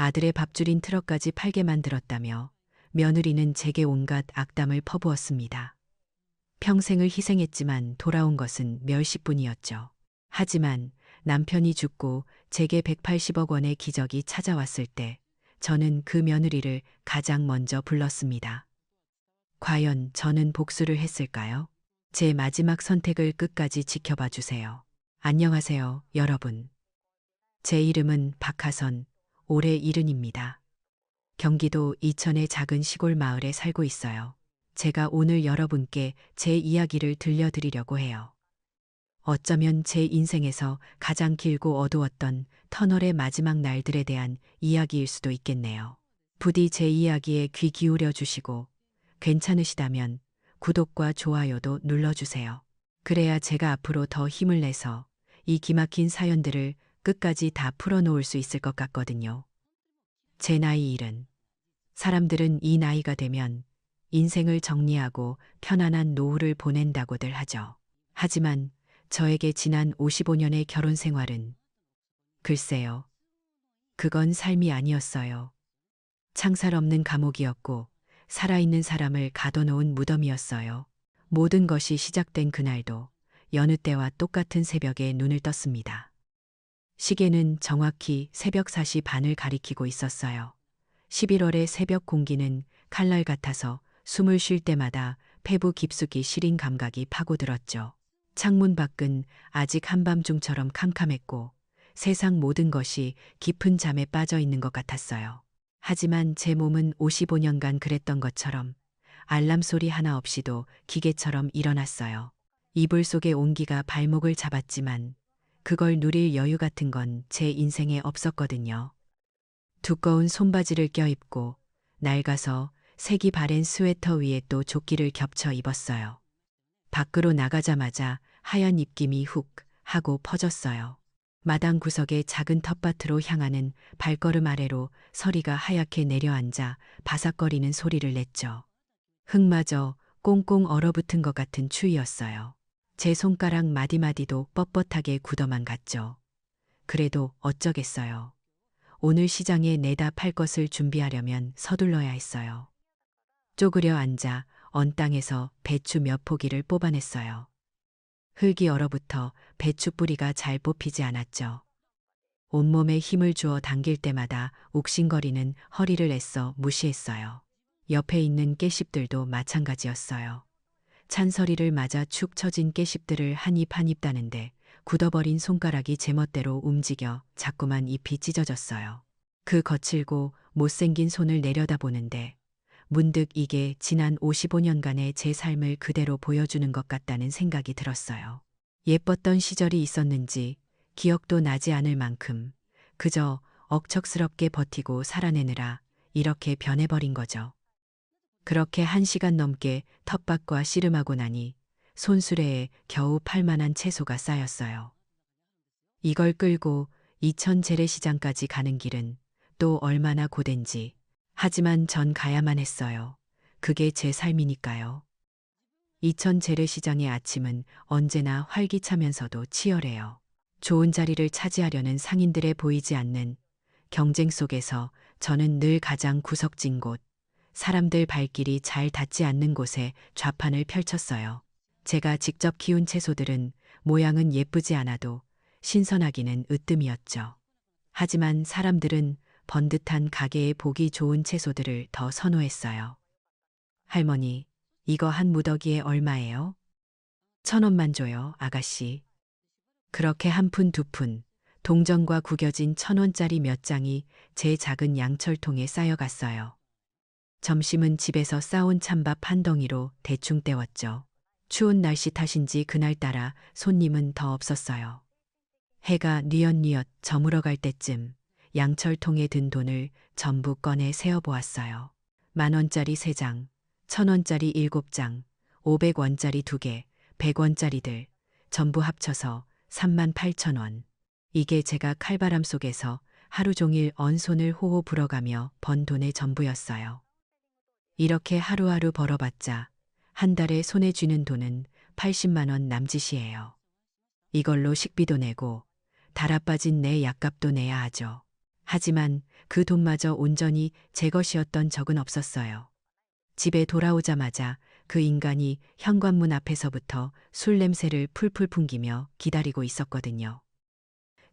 아들의 밥줄인 트럭까지 팔게 만들었다며 며느리는 제게 온갖 악담을 퍼부었습니다. 평생을 희생했지만 돌아온 것은 몇십뿐이었죠. 하지만 남편이 죽고 제게 180억 원의 기적이 찾아왔을 때 저는 그 며느리를 가장 먼저 불렀습니다. 과연 저는 복수를 했을까요? 제 마지막 선택을 끝까지 지켜봐 주세요. 안녕하세요, 여러분. 제 이름은 박하선, 올해 70입니다. 경기도 이천의 작은 시골 마을에 살고 있어요. 제가 오늘 여러분께 제 이야기를 들려드리려고 해요. 어쩌면 제 인생에서 가장 길고 어두웠던 터널의 마지막 날들에 대한 이야기일 수도 있겠네요. 부디 제 이야기에 귀 기울여 주시고 괜찮으시다면 구독과 좋아요도 눌러주세요. 그래야 제가 앞으로 더 힘을 내서 이 기막힌 사연들을 끝까지 다 풀어놓을 수 있을 것 같거든요. 제 나이 70. 사람들은 이 나이가 되면 인생을 정리하고 편안한 노후를 보낸다고들 하죠. 하지만 저에게 지난 55년의 결혼 생활은 글쎄요. 그건 삶이 아니었어요. 창살 없는 감옥이었고 살아있는 사람을 가둬놓은 무덤이었어요. 모든 것이 시작된 그날도 여느 때와 똑같은 새벽에 눈을 떴습니다. 시계는 정확히 새벽 4시 반을 가리키고 있었어요. 11월의 새벽 공기는 칼날 같아서 숨을 쉴 때마다 폐부 깊숙이 시린 감각이 파고들었죠. 창문 밖은 아직 한밤중처럼 캄캄했고 세상 모든 것이 깊은 잠에 빠져 있는 것 같았어요. 하지만 제 몸은 55년간 그랬던 것처럼 알람 소리 하나 없이도 기계처럼 일어났어요. 이불 속의 온기가 발목을 잡았지만 그걸 누릴 여유 같은 건 제 인생에 없었거든요. 두꺼운 손바지를 껴입고 낡아서 색이 바랜 스웨터 위에 또 조끼를 겹쳐 입었어요. 밖으로 나가자마자 하얀 입김이 훅 하고 퍼졌어요. 마당 구석의 작은 텃밭으로 향하는 발걸음 아래로 서리가 하얗게 내려앉아 바삭거리는 소리를 냈죠. 흙마저 꽁꽁 얼어붙은 것 같은 추위였어요. 제 손가락 마디마디도 뻣뻣하게 굳어만 갔죠. 그래도 어쩌겠어요. 오늘 시장에 내다 팔 것을 준비하려면 서둘러야 했어요. 쪼그려 앉아 언 땅에서 배추 몇 포기를 뽑아냈어요. 흙이 얼어붙어 배추 뿌리가 잘 뽑히지 않았죠. 온몸에 힘을 주어 당길 때마다 욱신거리는 허리를 애써 무시했어요. 옆에 있는 깨씹들도 마찬가지였어요. 찬서리를 맞아 축 처진 깨씹들을 한 입 한 입 따는데 굳어버린 손가락이 제멋대로 움직여 자꾸만 잎이 찢어졌어요. 그 거칠고 못생긴 손을 내려다보는데 문득 이게 지난 55년간의 제 삶을 그대로 보여주는 것 같다는 생각이 들었어요. 예뻤던 시절이 있었는지 기억도 나지 않을 만큼 그저 억척스럽게 버티고 살아내느라 이렇게 변해버린 거죠. 그렇게 1시간 넘게 텃밭과 씨름하고 나니 손수레에 겨우 팔만한 채소가 쌓였어요. 이걸 끌고 이천 재래시장까지 가는 길은 또 얼마나 고된지. 하지만 전 가야만 했어요. 그게 제 삶이니까요. 이천 재래시장의 아침은 언제나 활기차면서도 치열해요. 좋은 자리를 차지하려는 상인들의 보이지 않는 경쟁 속에서 저는 늘 가장 구석진 곳, 사람들 발길이 잘 닿지 않는 곳에 좌판을 펼쳤어요. 제가 직접 키운 채소들은 모양은 예쁘지 않아도 신선하기는 으뜸이었죠. 하지만 사람들은 번듯한 가게에 보기 좋은 채소들을 더 선호했어요. 할머니, 이거 한 무더기에 얼마예요? 1,000원만 줘요, 아가씨. 그렇게 한 푼 두 푼, 동전과 구겨진 1,000원짜리 몇 장이 제 작은 양철통에 쌓여갔어요. 점심은 집에서 싸온 찬밥 한 덩이로 대충 때웠죠. 추운 날씨 탓인지 그날따라 손님은 더 없었어요. 해가 뉘엿뉘엿 저물어갈 때쯤 양철통에 든 돈을 전부 꺼내 세어보았어요. 10,000원짜리 3장, 1,000원짜리 7장, 500원짜리 2개, 100원짜리들 전부 합쳐서 38,000원. 이게 제가 칼바람 속에서 하루 종일 언손을 호호 불어가며 번 돈의 전부였어요. 이렇게 하루하루 벌어봤자 한 달에 손에 쥐는 돈은 80만 원 남짓이에요. 이걸로 식비도 내고 달아빠진 내 약값도 내야 하죠. 하지만 그 돈마저 온전히 제 것이었던 적은 없었어요. 집에 돌아오자마자 그 인간이 현관문 앞에서부터 술 냄새를 풀풀 풍기며 기다리고 있었거든요.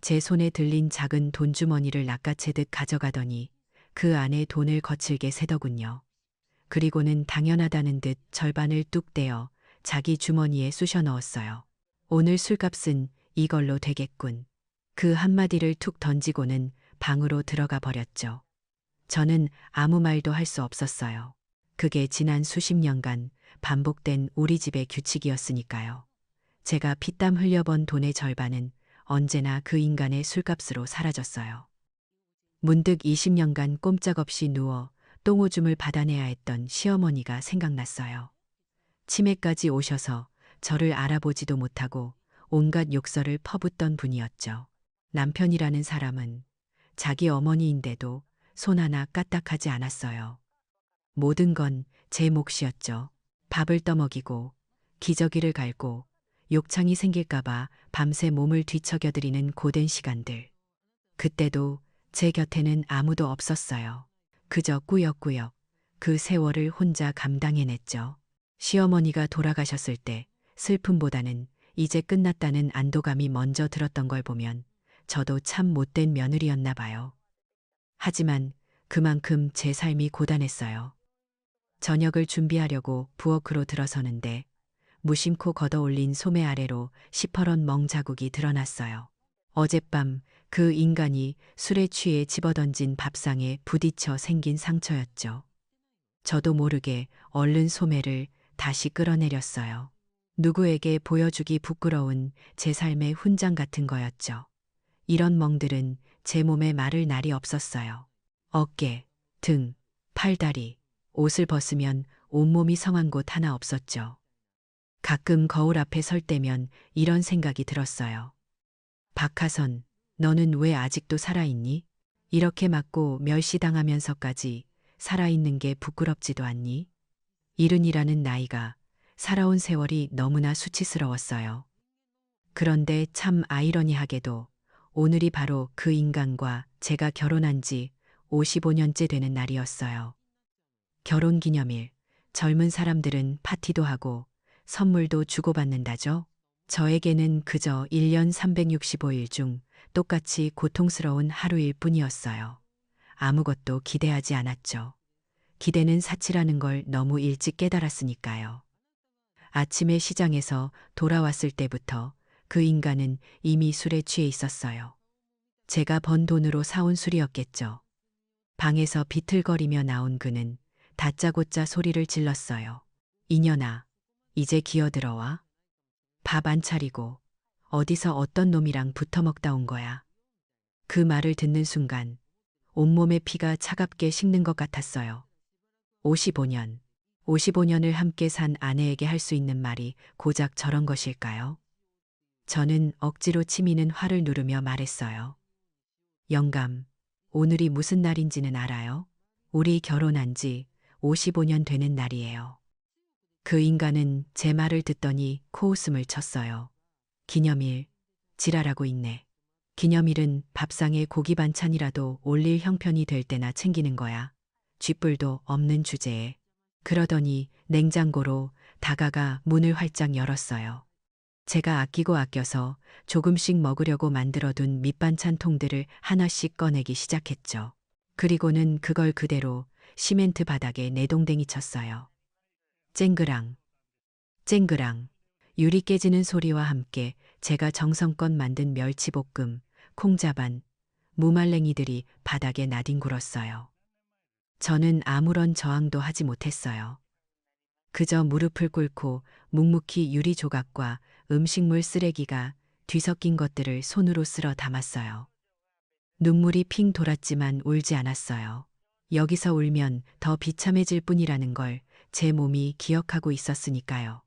제 손에 들린 작은 돈주머니를 낚아채듯 가져가더니 그 안에 돈을 거칠게 세더군요. 그리고는 당연하다는 듯 절반을 뚝 떼어 자기 주머니에 쑤셔 넣었어요. 오늘 술값은 이걸로 되겠군. 그 한마디를 툭 던지고는 방으로 들어가 버렸죠. 저는 아무 말도 할 수 없었어요. 그게 지난 수십 년간 반복된 우리 집의 규칙이었으니까요. 제가 피땀 흘려번 돈의 절반은 언제나 그 인간의 술값으로 사라졌어요. 문득 20년간 꼼짝없이 누워 똥오줌을 받아내야 했던 시어머니가 생각났어요. 치매까지 오셔서 저를 알아보지도 못하고 온갖 욕설을 퍼붓던 분이었죠. 남편이라는 사람은 자기 어머니인데도 손 하나 까딱하지 않았어요. 모든 건 제 몫이었죠. 밥을 떠먹이고 기저귀를 갈고 욕창이 생길까봐 밤새 몸을 뒤척여드리는 고된 시간들. 그때도 제 곁에는 아무도 없었어요. 그저 꾸역꾸역 그 세월을 혼자 감당해냈죠. 시어머니가 돌아가셨을 때 슬픔보다는 이제 끝났다는 안도감이 먼저 들었던 걸 보면 저도 참 못된 며느리였나 봐요. 하지만 그만큼 제 삶이 고단했어요. 저녁을 준비하려고 부엌으로 들어서는데 무심코 걷어올린 소매 아래로 시퍼런 멍 자국이 드러났어요. 어젯밤 그 인간이 술에 취해 집어던진 밥상에 부딪혀 생긴 상처였죠. 저도 모르게 얼른 소매를 다시 끌어내렸어요. 누구에게 보여주기 부끄러운 제 삶의 훈장 같은 거였죠. 이런 멍들은 제 몸에 마를 날이 없었어요. 어깨, 등, 팔다리, 옷을 벗으면 온몸이 성한 곳 하나 없었죠. 가끔 거울 앞에 설 때면 이런 생각이 들었어요. 박하선, 너는 왜 아직도 살아있니? 이렇게 맞고 멸시당하면서까지 살아있는 게 부끄럽지도 않니? 이른이라는 나이가 살아온 세월이 너무나 수치스러웠어요. 그런데 참 아이러니하게도 오늘이 바로 그 인간과 제가 결혼한 지 55년째 되는 날이었어요. 결혼 기념일, 젊은 사람들은 파티도 하고 선물도 주고받는다죠. 저에게는 그저 1년 365일 중 똑같이 고통스러운 하루일 뿐이었어요. 아무것도 기대하지 않았죠. 기대는 사치라는 걸 너무 일찍 깨달았으니까요. 아침에 시장에서 돌아왔을 때부터 그 인간은 이미 술에 취해 있었어요. 제가 번 돈으로 사온 술이었겠죠. 방에서 비틀거리며 나온 그는 다짜고짜 소리를 질렀어요. 이년아, 이제 기어들어와. 밥 안 차리고 어디서 어떤 놈이랑 붙어 먹다 온 거야. 그 말을 듣는 순간 온몸의 피가 차갑게 식는 것 같았어요. 55년, 55년을 함께 산 아내에게 할 수 있는 말이 고작 저런 것일까요? 저는 억지로 치미는 화를 누르며 말했어요. 영감, 오늘이 무슨 날인지는 알아요? 우리 결혼한 지 55년 되는 날이에요. 그 인간은 제 말을 듣더니 코웃음을 쳤어요. 기념일, 지랄하고 있네. 기념일은 밥상에 고기 반찬이라도 올릴 형편이 될 때나 챙기는 거야. 쥐뿔도 없는 주제에. 그러더니 냉장고로 다가가 문을 활짝 열었어요. 제가 아끼고 아껴서 조금씩 먹으려고 만들어둔 밑반찬 통들을 하나씩 꺼내기 시작했죠. 그리고는 그걸 그대로 시멘트 바닥에 내동댕이 쳤어요. 쨍그랑, 쨍그랑. 유리 깨지는 소리와 함께 제가 정성껏 만든 멸치볶음, 콩자반, 무말랭이들이 바닥에 나뒹굴었어요. 저는 아무런 저항도 하지 못했어요. 그저 무릎을 꿇고 묵묵히 유리 조각과 음식물 쓰레기가 뒤섞인 것들을 손으로 쓸어 담았어요. 눈물이 핑 돌았지만 울지 않았어요. 여기서 울면 더 비참해질 뿐이라는 걸 제 몸이 기억하고 있었으니까요.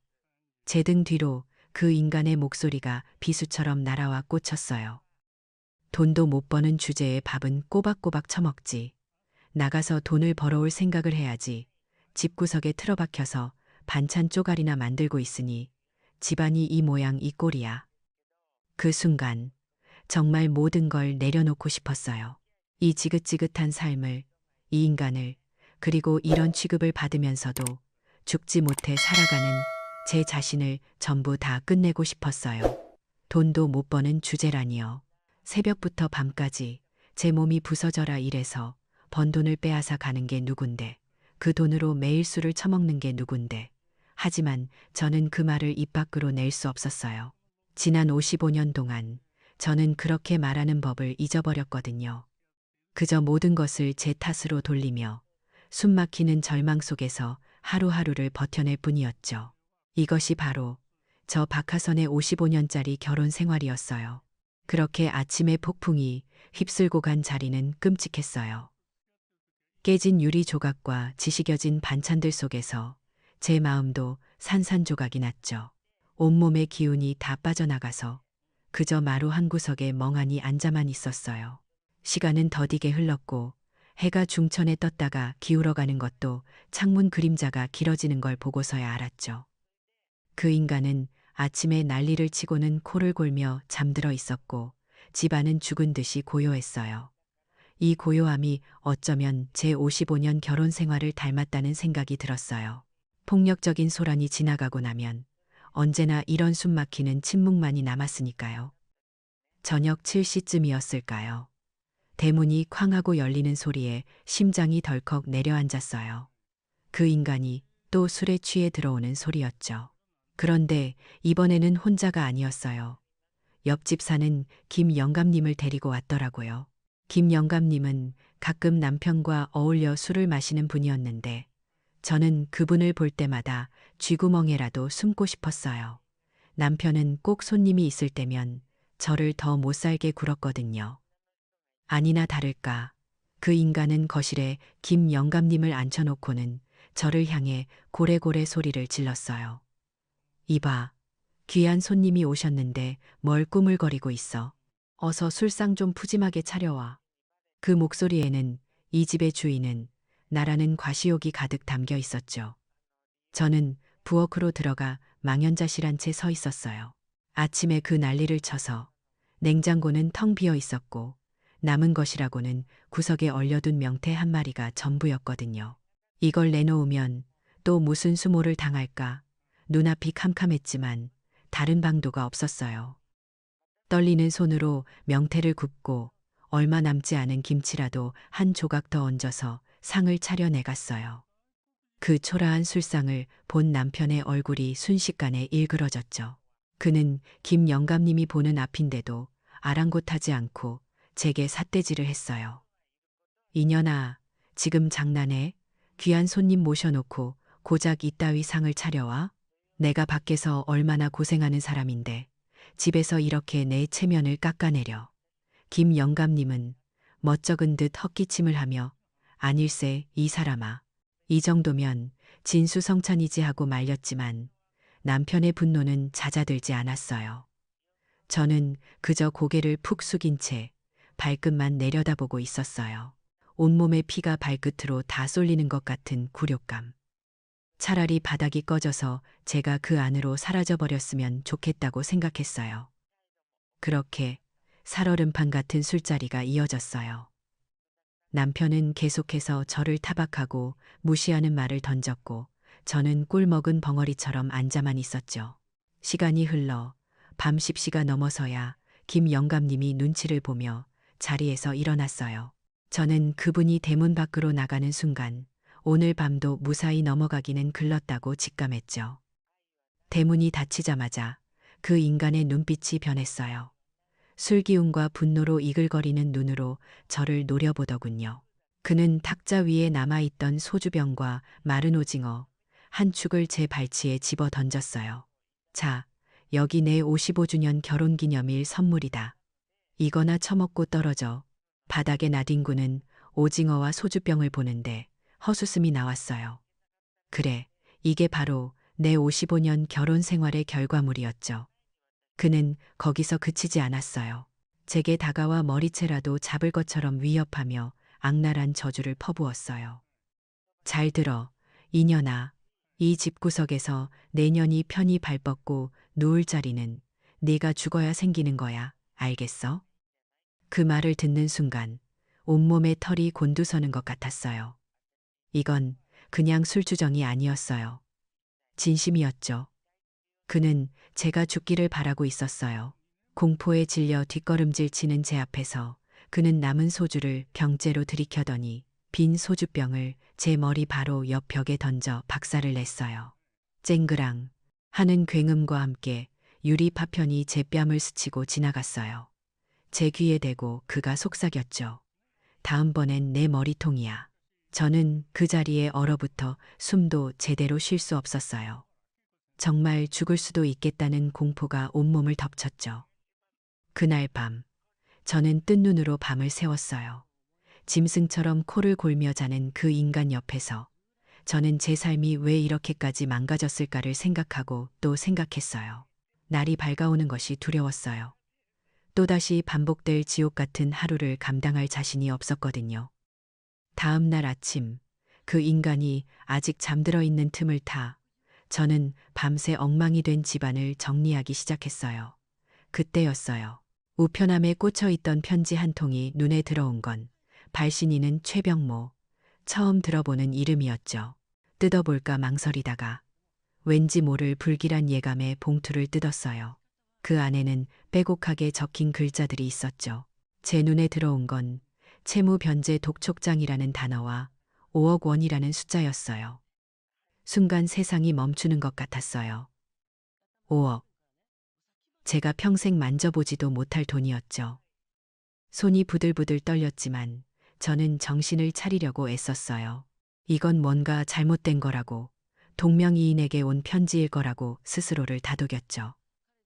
제 등 뒤로 그 인간의 목소리가 비수처럼 날아와 꽂혔어요. 돈도 못 버는 주제에 밥은 꼬박꼬박 처먹지. 나가서 돈을 벌어올 생각을 해야지. 집구석에 틀어박혀서 반찬 쪼가리나 만들고 있으니 집안이 이 모양 이 꼴이야. 그 순간 정말 모든 걸 내려놓고 싶었어요. 이 지긋지긋한 삶을, 이 인간을, 그리고 이런 취급을 받으면서도 죽지 못해 살아가는 제 자신을 전부 다 끝내고 싶었어요. 돈도 못 버는 주제라니요. 새벽부터 밤까지 제 몸이 부서져라 일해서 번 돈을 빼앗아 가는 게 누군데, 그 돈으로 매일 술을 처먹는 게 누군데. 하지만 저는 그 말을 입 밖으로 낼 수 없었어요. 지난 55년 동안 저는 그렇게 말하는 법을 잊어버렸거든요. 그저 모든 것을 제 탓으로 돌리며 숨막히는 절망 속에서 하루하루를 버텨낼 뿐이었죠. 이것이 바로 저 박하선의 55년짜리 결혼 생활이었어요. 그렇게 아침의 폭풍이 휩쓸고 간 자리는 끔찍했어요. 깨진 유리 조각과 지시겨진 반찬들 속에서 제 마음도 산산조각이 났죠. 온몸의 기운이 다 빠져나가서 그저 마루 한 구석에 멍하니 앉아만 있었어요. 시간은 더디게 흘렀고 해가 중천에 떴다가 기울어가는 것도 창문 그림자가 길어지는 걸 보고서야 알았죠. 그 인간은 아침에 난리를 치고는 코를 골며 잠들어 있었고 집안은 죽은 듯이 고요했어요. 이 고요함이 어쩌면 제 55년 결혼 생활을 닮았다는 생각이 들었어요. 폭력적인 소란이 지나가고 나면 언제나 이런 숨막히는 침묵만이 남았으니까요. 저녁 7시쯤이었을까요? 대문이 쾅 하고 열리는 소리에 심장이 덜컥 내려앉았어요. 그 인간이 또 술에 취해 들어오는 소리였죠. 그런데 이번에는 혼자가 아니었어요. 옆집 사는 김 영감님을 데리고 왔더라고요. 김 영감님은 가끔 남편과 어울려 술을 마시는 분이었는데 저는 그분을 볼 때마다 쥐구멍에라도 숨고 싶었어요. 남편은 꼭 손님이 있을 때면 저를 더 못살게 굴었거든요. 아니나 다를까 그 인간은 거실에 김 영감님을 앉혀놓고는 저를 향해 고래고래 소리를 질렀어요. 이봐, 귀한 손님이 오셨는데 뭘 꾸물거리고 있어. 어서 술상 좀 푸짐하게 차려와. 그 목소리에는 이 집의 주인은 나라는 과시욕이 가득 담겨 있었죠. 저는 부엌으로 들어가 망연자실한 채 서 있었어요. 아침에 그 난리를 쳐서 냉장고는 텅 비어 있었고 남은 것이라고는 구석에 얼려둔 명태 한 마리가 전부였거든요. 이걸 내놓으면 또 무슨 수모를 당할까 눈앞이 캄캄했지만 다른 방도가 없었어요. 떨리는 손으로 명태를 굽고 얼마 남지 않은 김치라도 한 조각 더 얹어서 상을 차려내갔어요. 그 초라한 술상을 본 남편의 얼굴이 순식간에 일그러졌죠. 그는 김 영감님이 보는 앞인데도 아랑곳하지 않고 제게 삿대질을 했어요. 이년아, 지금 장난해? 귀한 손님 모셔놓고 고작 이따위 상을 차려와? 내가 밖에서 얼마나 고생하는 사람인데 집에서 이렇게 내 체면을 깎아내려. 김 영감님은 멋쩍은 듯 헛기침을 하며 아닐세 이 사람아. 이 정도면 진수성찬이지 하고 말렸지만 남편의 분노는 잦아들지 않았어요. 저는 그저 고개를 푹 숙인 채 발끝만 내려다보고 있었어요. 온몸의 피가 발끝으로 다 쏠리는 것 같은 굴욕감. 차라리 바닥이 꺼져서 제가 그 안으로 사라져 버렸으면 좋겠다고 생각했어요. 그렇게 살얼음판 같은 술자리가 이어졌어요. 남편은 계속해서 저를 타박하고 무시하는 말을 던졌고 저는 꿀먹은 벙어리처럼 앉아만 있었죠. 시간이 흘러 밤 10시가 넘어서야 김 영감님이 눈치를 보며 자리에서 일어났어요. 저는 그분이 대문 밖으로 나가는 순간 오늘 밤도 무사히 넘어가기는 글렀다고 직감했죠. 대문이 닫히자마자 그 인간의 눈빛이 변했어요. 술기운과 분노로 이글거리는 눈으로 저를 노려보더군요. 그는 탁자 위에 남아있던 소주병과 마른 오징어 한 축을 제 발치에 집어 던졌어요. 자, 여기 내 55주년 결혼기념일 선물이다. 이거나 처먹고 떨어져. 바닥에 나뒹구는 오징어와 소주병을 보는데 헛웃음이 나왔어요. 그래, 이게 바로 내 55년 결혼 생활의 결과물이었죠. 그는 거기서 그치지 않았어요. 제게 다가와 머리채라도 잡을 것처럼 위협하며 악랄한 저주를 퍼부었어요. 잘 들어, 이년아. 이 집구석에서 내년이 편히 발 뻗고 누울 자리는 네가 죽어야 생기는 거야. 알겠어? 그 말을 듣는 순간 온몸에 털이 곤두서는 것 같았어요. 이건 그냥 술주정이 아니었어요. 진심이었죠. 그는 제가 죽기를 바라고 있었어요. 공포에 질려 뒷걸음질 치는 제 앞에서 그는 남은 소주를 병째로 들이켜더니 빈 소주병을 제 머리 바로 옆 벽에 던져 박살을 냈어요. 쨍그랑 하는 굉음과 함께 유리 파편이 제 뺨을 스치고 지나갔어요. 제 귀에 대고 그가 속삭였죠. 다음번엔 내 머리통이야. 저는 그 자리에 얼어붙어 숨도 제대로 쉴 수 없었어요. 정말 죽을 수도 있겠다는 공포가 온몸을 덮쳤죠. 그날 밤, 저는 뜬 눈으로 밤을 새웠어요. 짐승처럼 코를 골며 자는 그 인간 옆에서 저는 제 삶이 왜 이렇게까지 망가졌을까를 생각하고 또 생각했어요. 날이 밝아오는 것이 두려웠어요. 또다시 반복될 지옥 같은 하루를 감당할 자신이 없었거든요. 다음 날 아침, 그 인간이 아직 잠들어 있는 틈을 타 저는 밤새 엉망이 된 집안을 정리하기 시작했어요. 그때였어요. 우편함에 꽂혀 있던 편지 한 통이 눈에 들어온 건 발신인은 최병모. 처음 들어보는 이름이었죠. 뜯어볼까 망설이다가 왠지 모를 불길한 예감에 봉투를 뜯었어요. 그 안에는 빼곡하게 적힌 글자들이 있었죠. 제 눈에 들어온 건 채무 변제 독촉장이라는 단어와 5억 원이라는 숫자였어요. 순간 세상이 멈추는 것 같았어요. 5억. 제가 평생 만져보지도 못할 돈이었죠. 손이 부들부들 떨렸지만 저는 정신을 차리려고 애썼어요. 이건 뭔가 잘못된 거라고, 동명이인에게 온 편지일 거라고 스스로를 다독였죠.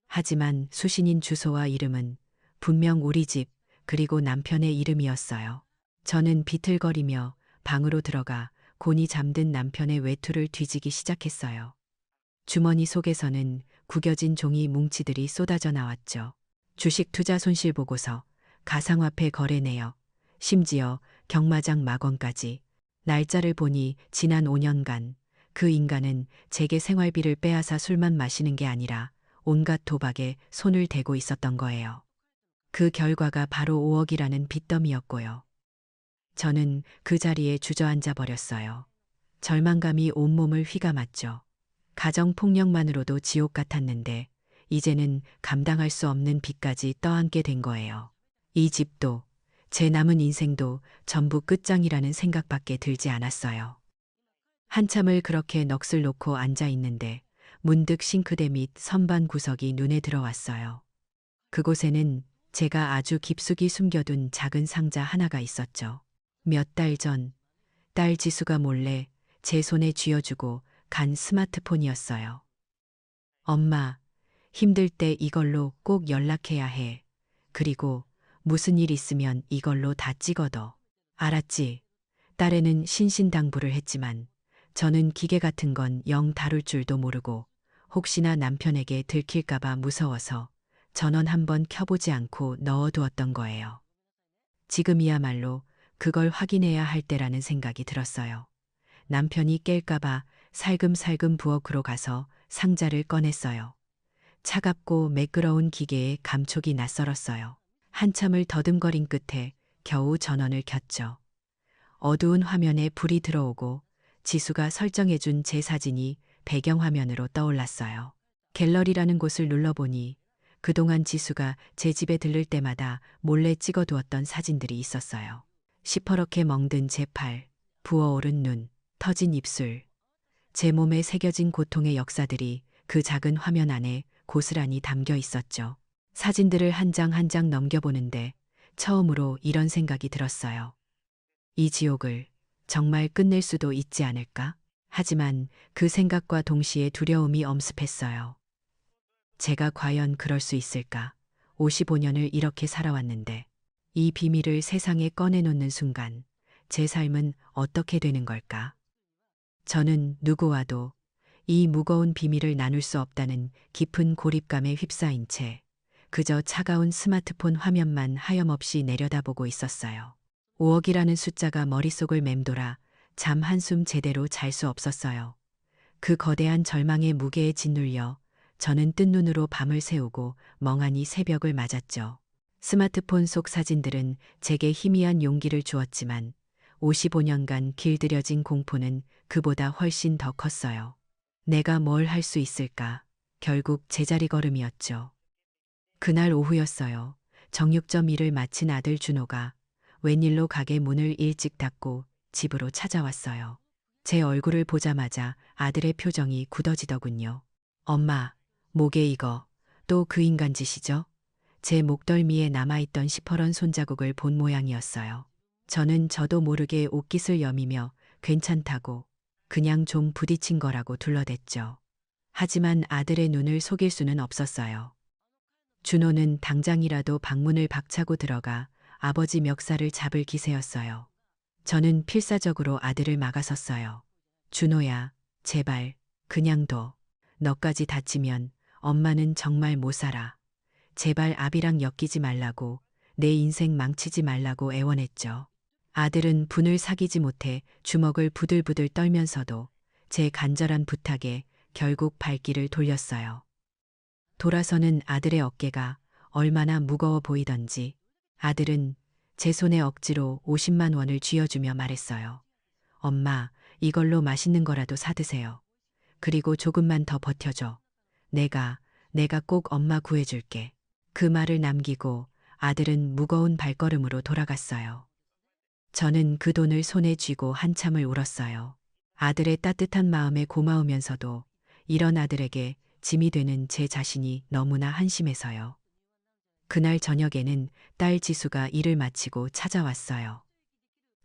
하지만 수신인 주소와 이름은 분명 우리 집, 그리고 남편의 이름이었어요. 저는 비틀거리며 방으로 들어가 곤히 잠든 남편의 외투를 뒤지기 시작했어요. 주머니 속에서는 구겨진 종이 뭉치들이 쏟아져 나왔죠. 주식 투자 손실 보고서, 가상화폐 거래 내역, 심지어 경마장 막원까지. 날짜를 보니 지난 5년간 그 인간은 제게 생활비를 빼앗아 술만 마시는 게 아니라 온갖 도박에 손을 대고 있었던 거예요. 그 결과가 바로 5억이라는 빚더미였고요. 저는 그 자리에 주저앉아 버렸어요. 절망감이 온몸을 휘감았죠. 가정폭력만으로도 지옥 같았는데 이제는 감당할 수 없는 빚까지 떠안게 된 거예요. 이 집도 제 남은 인생도 전부 끝장이라는 생각밖에 들지 않았어요. 한참을 그렇게 넋을 놓고 앉아 있는데 문득 싱크대 및 선반 구석이 눈에 들어왔어요. 그곳에는 제가 아주 깊숙이 숨겨둔 작은 상자 하나가 있었죠. 몇 달 전 딸 지수가 몰래 제 손에 쥐어주고 간 스마트폰이었어요. 엄마, 힘들 때 이걸로 꼭 연락해야 해. 그리고 무슨 일 있으면 이걸로 다 찍어둬. 알았지? 딸에는 신신당부를 했지만 저는 기계 같은 건 영 다룰 줄도 모르고 혹시나 남편에게 들킬까봐 무서워서 전원 한번 켜보지 않고 넣어두었던 거예요. 지금이야말로 그걸 확인해야 할 때라는 생각이 들었어요. 남편이 깰까봐 살금살금 부엌으로 가서 상자를 꺼냈어요. 차갑고 매끄러운 기계에 감촉이 낯설었어요. 한참을 더듬거린 끝에 겨우 전원을 켰죠. 어두운 화면에 불이 들어오고 지수가 설정해준 제 사진이 배경화면으로 떠올랐어요. 갤러리라는 곳을 눌러보니 그동안 지수가 제 집에 들를 때마다 몰래 찍어두었던 사진들이 있었어요. 시퍼렇게 멍든 제 팔, 부어오른 눈, 터진 입술. 제 몸에 새겨진 고통의 역사들이 그 작은 화면 안에 고스란히 담겨 있었죠. 사진들을 한 장 한 장 넘겨보는데 처음으로 이런 생각이 들었어요. 이 지옥을 정말 끝낼 수도 있지 않을까? 하지만 그 생각과 동시에 두려움이 엄습했어요. 제가 과연 그럴 수 있을까? 55년을 이렇게 살아왔는데 이 비밀을 세상에 꺼내놓는 순간 제 삶은 어떻게 되는 걸까? 저는 누구와도 이 무거운 비밀을 나눌 수 없다는 깊은 고립감에 휩싸인 채 그저 차가운 스마트폰 화면만 하염없이 내려다보고 있었어요. 5억이라는 숫자가 머릿속을 맴돌아 잠 한숨 제대로 잘 수 없었어요. 그 거대한 절망의 무게에 짓눌려 저는 뜬 눈으로 밤을 새우고 멍하니 새벽을 맞았죠. 스마트폰 속 사진들은 제게 희미한 용기를 주었지만 55년간 길들여진 공포는 그보다 훨씬 더 컸어요. 내가 뭘 할 수 있을까? 결국 제자리 걸음이었죠. 그날 오후였어요. 정육점 일을 마친 아들 준호가 웬일로 가게 문을 일찍 닫고 집으로 찾아왔어요. 제 얼굴을 보자마자 아들의 표정이 굳어지더군요. 엄마, 목에 이거 또 그 인간 짓이죠? 제 목덜미에 남아있던 시퍼런 손자국을 본 모양이었어요. 저는 저도 모르게 옷깃을 여미며 괜찮다고 그냥 좀 부딪힌 거라고 둘러댔죠. 하지만 아들의 눈을 속일 수는 없었어요. 준호는 당장이라도 방문을 박차고 들어가 아버지 멱살을 잡을 기세였어요. 저는 필사적으로 아들을 막아섰어요. 준호야, 제발, 그냥 둬. 너까지 다치면 엄마는 정말 못 살아. 제발 아비랑 엮이지 말라고, 내 인생 망치지 말라고 애원했죠. 아들은 분을 사귀지 못해 주먹을 부들부들 떨면서도 제 간절한 부탁에 결국 발길을 돌렸어요. 돌아서는 아들의 어깨가 얼마나 무거워 보이던지 아들은 제 손에 억지로 50만 원을 쥐어주며 말했어요. 엄마, 이걸로 맛있는 거라도 사드세요. 그리고 조금만 더 버텨줘. 내가 꼭 엄마 구해줄게. 그 말을 남기고 아들은 무거운 발걸음으로 돌아갔어요. 저는 그 돈을 손에 쥐고 한참을 울었어요. 아들의 따뜻한 마음에 고마우면서도 이런 아들에게 짐이 되는 제 자신이 너무나 한심해서요. 그날 저녁에는 딸 지수가 일을 마치고 찾아왔어요.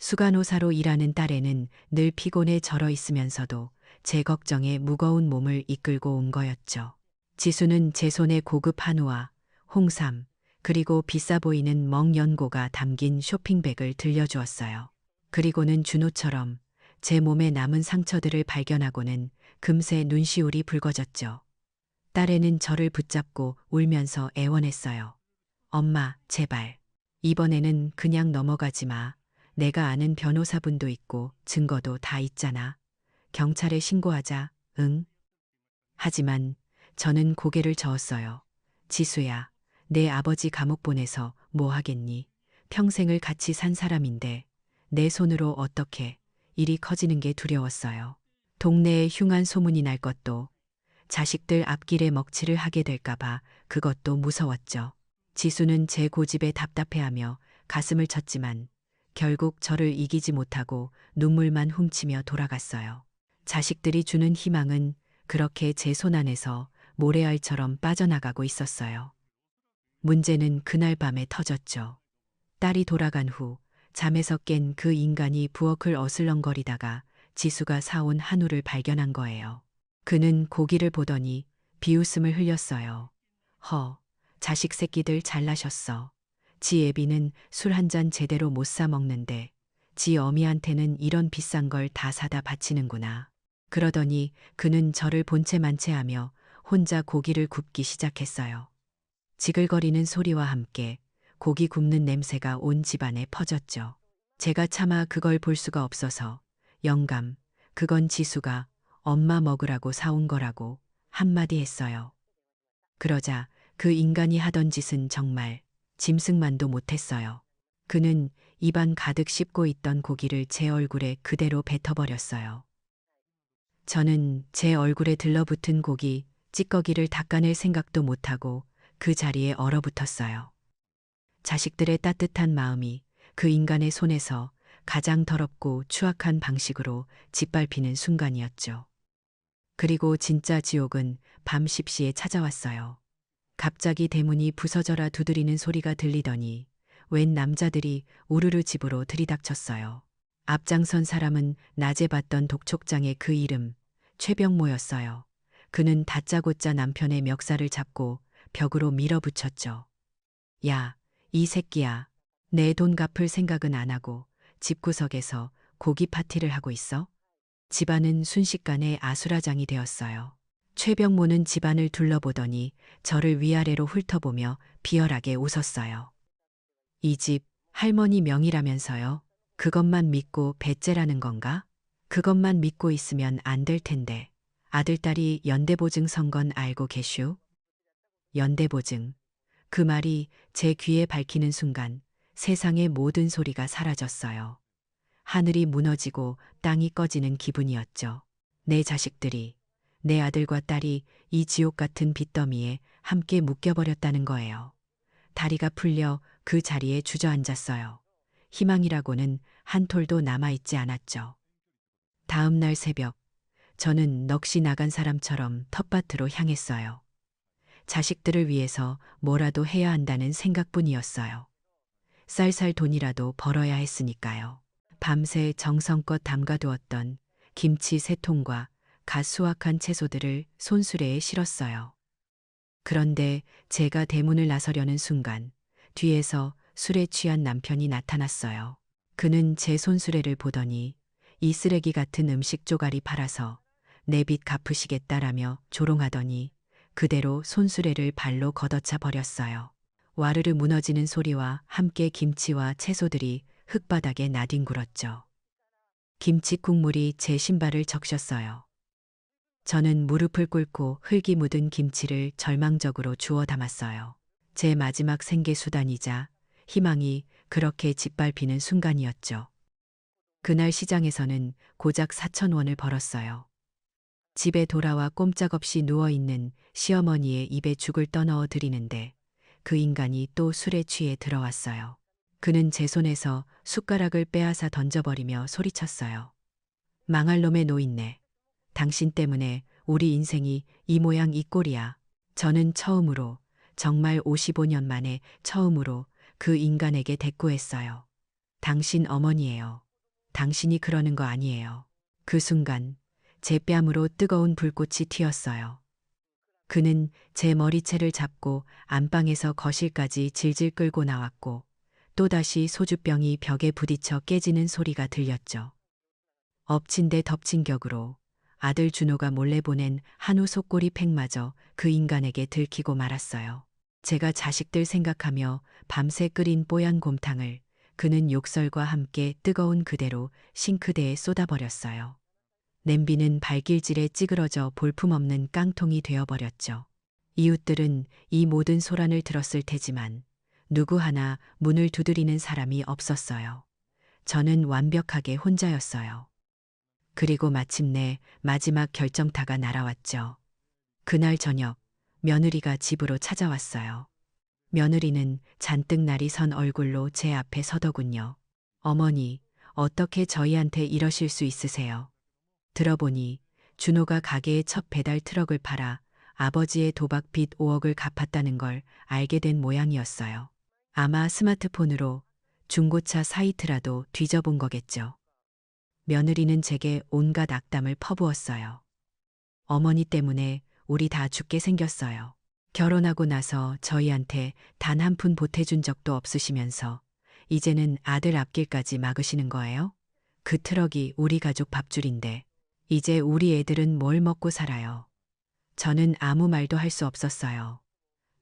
수간호사로 일하는 딸애는 늘 피곤에 절어 있으면서도 제 걱정에 무거운 몸을 이끌고 온 거였죠. 지수는 제 손에 고급 한우와 홍삼, 그리고 비싸 보이는 멍연고가 담긴 쇼핑백을 들려주었어요. 그리고는 준호처럼 제 몸에 남은 상처들을 발견하고는 금세 눈시울이 붉어졌죠. 딸애는 저를 붙잡고 울면서 애원했어요. 엄마, 제발. 이번에는 그냥 넘어가지 마. 내가 아는 변호사분도 있고 증거도 다 있잖아. 경찰에 신고하자, 응? 하지만 저는 고개를 저었어요. 지수야, 내 아버지 감옥 보내서 뭐 하겠니? 평생을 같이 산 사람인데 내 손으로 어떻게 일이 커지는 게 두려웠어요. 동네에 흉한 소문이 날 것도 자식들 앞길에 먹칠을 하게 될까봐 그것도 무서웠죠. 지수는 제 고집에 답답해하며 가슴을 쳤지만 결국 저를 이기지 못하고 눈물만 훔치며 돌아갔어요. 자식들이 주는 희망은 그렇게 제 손 안에서 모래알처럼 빠져나가고 있었어요. 문제는 그날 밤에 터졌죠. 딸이 돌아간 후 잠에서 깬 그 인간이 부엌을 어슬렁거리다가 지수가 사온 한우를 발견한 거예요. 그는 고기를 보더니 비웃음을 흘렸어요. 자식 새끼들 잘나셨어. 지 애비는 술 한 잔 제대로 못 사 먹는데 지 어미한테는 이런 비싼 걸 다 사다 바치는구나. 그러더니 그는 저를 본체 만체하며 혼자 고기를 굽기 시작했어요. 지글거리는 소리와 함께 고기 굽는 냄새가 온 집안에 퍼졌죠. 제가 차마 그걸 볼 수가 없어서 영감, 그건 지수가 엄마 먹으라고 사온 거라고 한마디 했어요. 그러자 그 인간이 하던 짓은 정말 짐승만도 못했어요. 그는 입안 가득 씹고 있던 고기를 제 얼굴에 그대로 뱉어버렸어요. 저는 제 얼굴에 들러붙은 고기 찌꺼기를 닦아낼 생각도 못하고 그 자리에 얼어붙었어요. 자식들의 따뜻한 마음이 그 인간의 손에서 가장 더럽고 추악한 방식으로 짓밟히는 순간이었죠. 그리고 진짜 지옥은 밤 10시에 찾아왔어요. 갑자기 대문이 부서져라 두드리는 소리가 들리더니 웬 남자들이 우르르 집으로 들이닥쳤어요. 앞장선 사람은 낮에 봤던 독촉장의 그 이름, 최병모였어요. 그는 다짜고짜 남편의 멱살을 잡고 벽으로 밀어붙였죠. 야, 이 새끼야. 내 돈 갚을 생각은 안 하고 집구석에서 고기 파티를 하고 있어? 집안은 순식간에 아수라장이 되었어요. 최병모는 집안을 둘러보더니 저를 위아래로 훑어보며 비열하게 웃었어요. 이 집 할머니 명의라면서요. 그것만 믿고 배째라는 건가? 그것만 믿고 있으면 안 될 텐데. 아들딸이 연대보증 선 건 알고 계슈? 연대보증. 그 말이 제 귀에 밝히는 순간 세상의 모든 소리가 사라졌어요. 하늘이 무너지고 땅이 꺼지는 기분이었죠. 내 자식들이, 내 아들과 딸이 이 지옥 같은 빚더미에 함께 묶여버렸다는 거예요. 다리가 풀려 그 자리에 주저앉았어요. 희망이라고는 한 톨도 남아있지 않았죠. 다음 날 새벽, 저는 넋이 나간 사람처럼 텃밭으로 향했어요. 자식들을 위해서 뭐라도 해야 한다는 생각뿐이었어요. 쌀쌀 돈이라도 벌어야 했으니까요. 밤새 정성껏 담가두었던 김치 3통과 갓 수확한 채소들을 손수레에 실었어요. 그런데 제가 대문을 나서려는 순간 뒤에서 술에 취한 남편이 나타났어요. 그는 제 손수레를 보더니 이 쓰레기 같은 음식 쪼가리 팔아서 내 빚 갚으시겠다라며 조롱하더니 그대로 손수레를 발로 걷어차 버렸어요. 와르르 무너지는 소리와 함께 김치와 채소들이 흙바닥에 나뒹굴었죠. 김치 국물이 제 신발을 적셨어요. 저는 무릎을 꿇고 흙이 묻은 김치를 절망적으로 주워 담았어요. 제 마지막 생계수단이자 희망이 그렇게 짓밟히는 순간이었죠. 그날 시장에서는 고작 4,000원을 벌었어요. 집에 돌아와 꼼짝없이 누워있는 시어머니의 입에 죽을 떠넣어 드리는데 그 인간이 또 술에 취해 들어왔어요. 그는 제 손에서 숟가락을 빼앗아 던져버리며 소리쳤어요. 망할 놈의 노인네. 당신 때문에 우리 인생이 이 모양 이 꼴이야. 저는 처음으로, 정말 55년 만에 처음으로 그 인간에게 대꾸했어요. 당신 어머니예요. 당신이 그러는 거 아니에요. 그 순간 제 뺨으로 뜨거운 불꽃이 튀었어요. 그는 제 머리채를 잡고 안방에서 거실까지 질질 끌고 나왔고 또다시 소주병이 벽에 부딪혀 깨지는 소리가 들렸죠. 엎친 데 덮친 격으로 아들 준호가 몰래 보낸 한우 속꼬리 팩마저 그 인간에게 들키고 말았어요. 제가 자식들 생각하며 밤새 끓인 뽀얀 곰탕을 그는 욕설과 함께 뜨거운 그대로 싱크대에 쏟아버렸어요. 냄비는 발길질에 찌그러져 볼품없는 깡통이 되어버렸죠. 이웃들은 이 모든 소란을 들었을 테지만 누구 하나 문을 두드리는 사람이 없었어요. 저는 완벽하게 혼자였어요. 그리고 마침내 마지막 결정타가 날아왔죠. 그날 저녁 며느리가 집으로 찾아왔어요. 며느리는 잔뜩 날이 선 얼굴로 제 앞에 서더군요. 어머니, 어떻게 저희한테 이러실 수 있으세요? 들어보니 준호가 가게의 첫 배달 트럭을 팔아 아버지의 도박 빚 5억을 갚았다는 걸 알게 된 모양이었어요. 아마 스마트폰으로 중고차 사이트라도 뒤져본 거겠죠. 며느리는 제게 온갖 악담을 퍼부었어요. 어머니 때문에 우리 다 죽게 생겼어요. 결혼하고 나서 저희한테 단 한 푼 보태준 적도 없으시면서 이제는 아들 앞길까지 막으시는 거예요? 그 트럭이 우리 가족 밥줄인데 이제 우리 애들은 뭘 먹고 살아요? 저는 아무 말도 할 수 없었어요.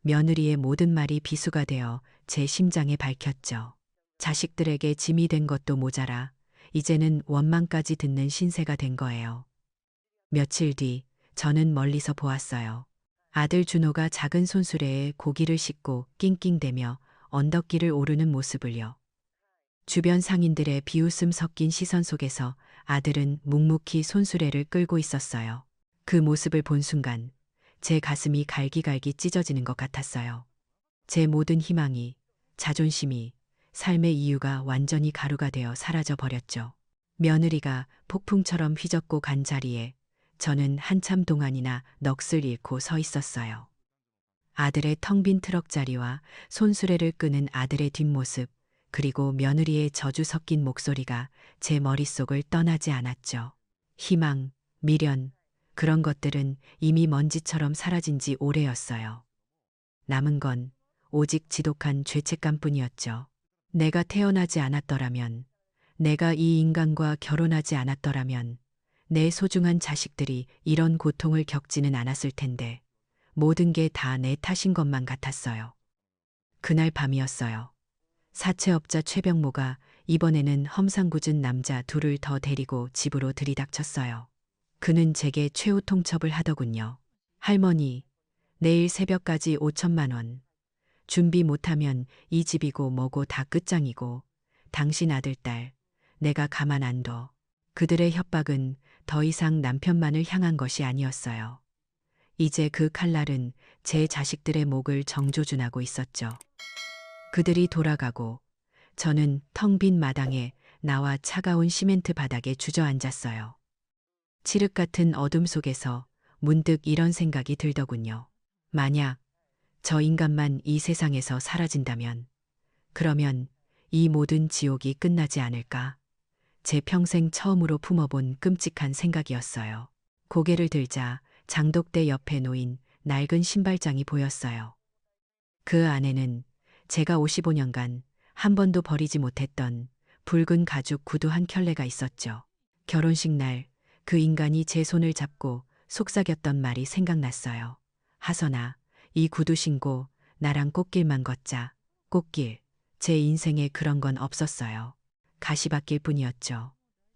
며느리의 모든 말이 비수가 되어 제 심장에 밝혔죠. 자식들에게 짐이 된 것도 모자라 이제는 원망까지 듣는 신세가 된 거예요. 며칠 뒤 저는 멀리서 보았어요. 아들 준호가 작은 손수레에 고기를 싣고 낑낑대며 언덕길을 오르는 모습을요. 주변 상인들의 비웃음 섞인 시선 속에서 아들은 묵묵히 손수레를 끌고 있었어요. 그 모습을 본 순간 제 가슴이 갈기갈기 찢어지는 것 같았어요. 제 모든 희망이, 자존심이, 삶의 이유가 완전히 가루가 되어 사라져 버렸죠. 며느리가 폭풍처럼 휘젓고 간 자리에 저는 한참 동안이나 넋을 잃고 서 있었어요. 아들의 텅 빈 트럭 자리와 손수레를 끄는 아들의 뒷모습, 그리고 며느리의 저주 섞인 목소리가 제 머릿속을 떠나지 않았죠. 희망, 미련, 그런 것들은 이미 먼지처럼 사라진 지 오래였어요. 남은 건 오직 지독한 죄책감뿐이었죠. 내가 태어나지 않았더라면, 내가 이 인간과 결혼하지 않았더라면, 내 소중한 자식들이 이런 고통을 겪지는 않았을 텐데, 모든 게 다 내 탓인 것만 같았어요. 그날 밤이었어요. 사채업자 최병모가 이번에는 험상궂은 남자 둘을 더 데리고 집으로 들이닥쳤어요. 그는 제게 최후 통첩을 하더군요. 할머니, 내일 새벽까지 5천만 원. 준비 못하면 이 집이고 뭐고 다 끝장이고 당신 아들 딸 내가 가만 안 둬. 그들의 협박은 더 이상 남편만을 향한 것이 아니었어요. 이제 그 칼날은 제 자식들의 목을 정조준하고 있었죠. 그들이 돌아가고 저는 텅 빈 마당에 나와 차가운 시멘트 바닥에 주저앉았어요. 칠흑 같은 어둠 속에서 문득 이런 생각이 들더군요. 만약 저 인간만 이 세상에서 사라진다면, 그러면 이 모든 지옥이 끝나지 않을까? 제 평생 처음으로 품어본 끔찍한 생각이었어요. 고개를 들자 장독대 옆에 놓인 낡은 신발장이 보였어요. 그 안에는 제가 55년간 한 번도 버리지 못했던 붉은 가죽 구두 한 켤레가 있었죠. 결혼식 날 그 인간이 제 손을 잡고 속삭였던 말이 생각났어요. 하선아, 이 구두 신고 나랑 꽃길만 걷자. 꽃길. 제 인생에 그런 건 없었어요. 가시밭길 뿐이었죠.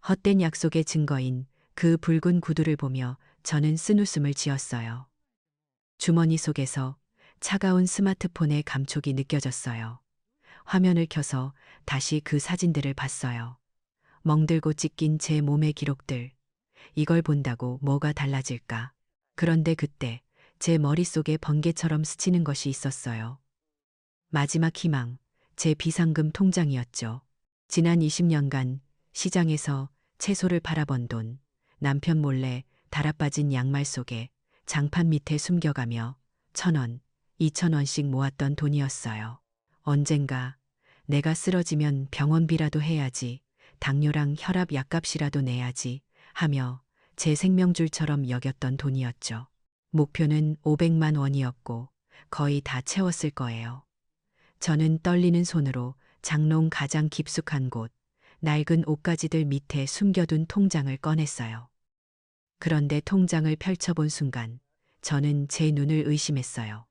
헛된 약속의 증거인 그 붉은 구두를 보며 저는 쓴웃음을 지었어요. 주머니 속에서 차가운 스마트폰의 감촉이 느껴졌어요. 화면을 켜서 다시 그 사진들을 봤어요. 멍들고 찢긴 제 몸의 기록들. 이걸 본다고 뭐가 달라질까? 그런데 그때 제 머릿속에 번개처럼 스치는 것이 있었어요. 마지막 희망, 제 비상금 통장이었죠. 지난 20년간 시장에서 채소를 팔아번 돈, 남편 몰래 달아빠진 양말 속에 장판 밑에 숨겨가며 1,000원, 2,000원씩 모았던 돈이었어요. 언젠가 내가 쓰러지면 병원비라도 해야지, 당뇨랑 혈압 약값이라도 내야지 하며 제 생명줄처럼 여겼던 돈이었죠. 목표는 500만 원이었고 거의 다 채웠을 거예요. 저는 떨리는 손으로 장롱 가장 깊숙한 곳, 낡은 옷가지들 밑에 숨겨둔 통장을 꺼냈어요. 그런데 통장을 펼쳐본 순간 저는 제 눈을 의심했어요.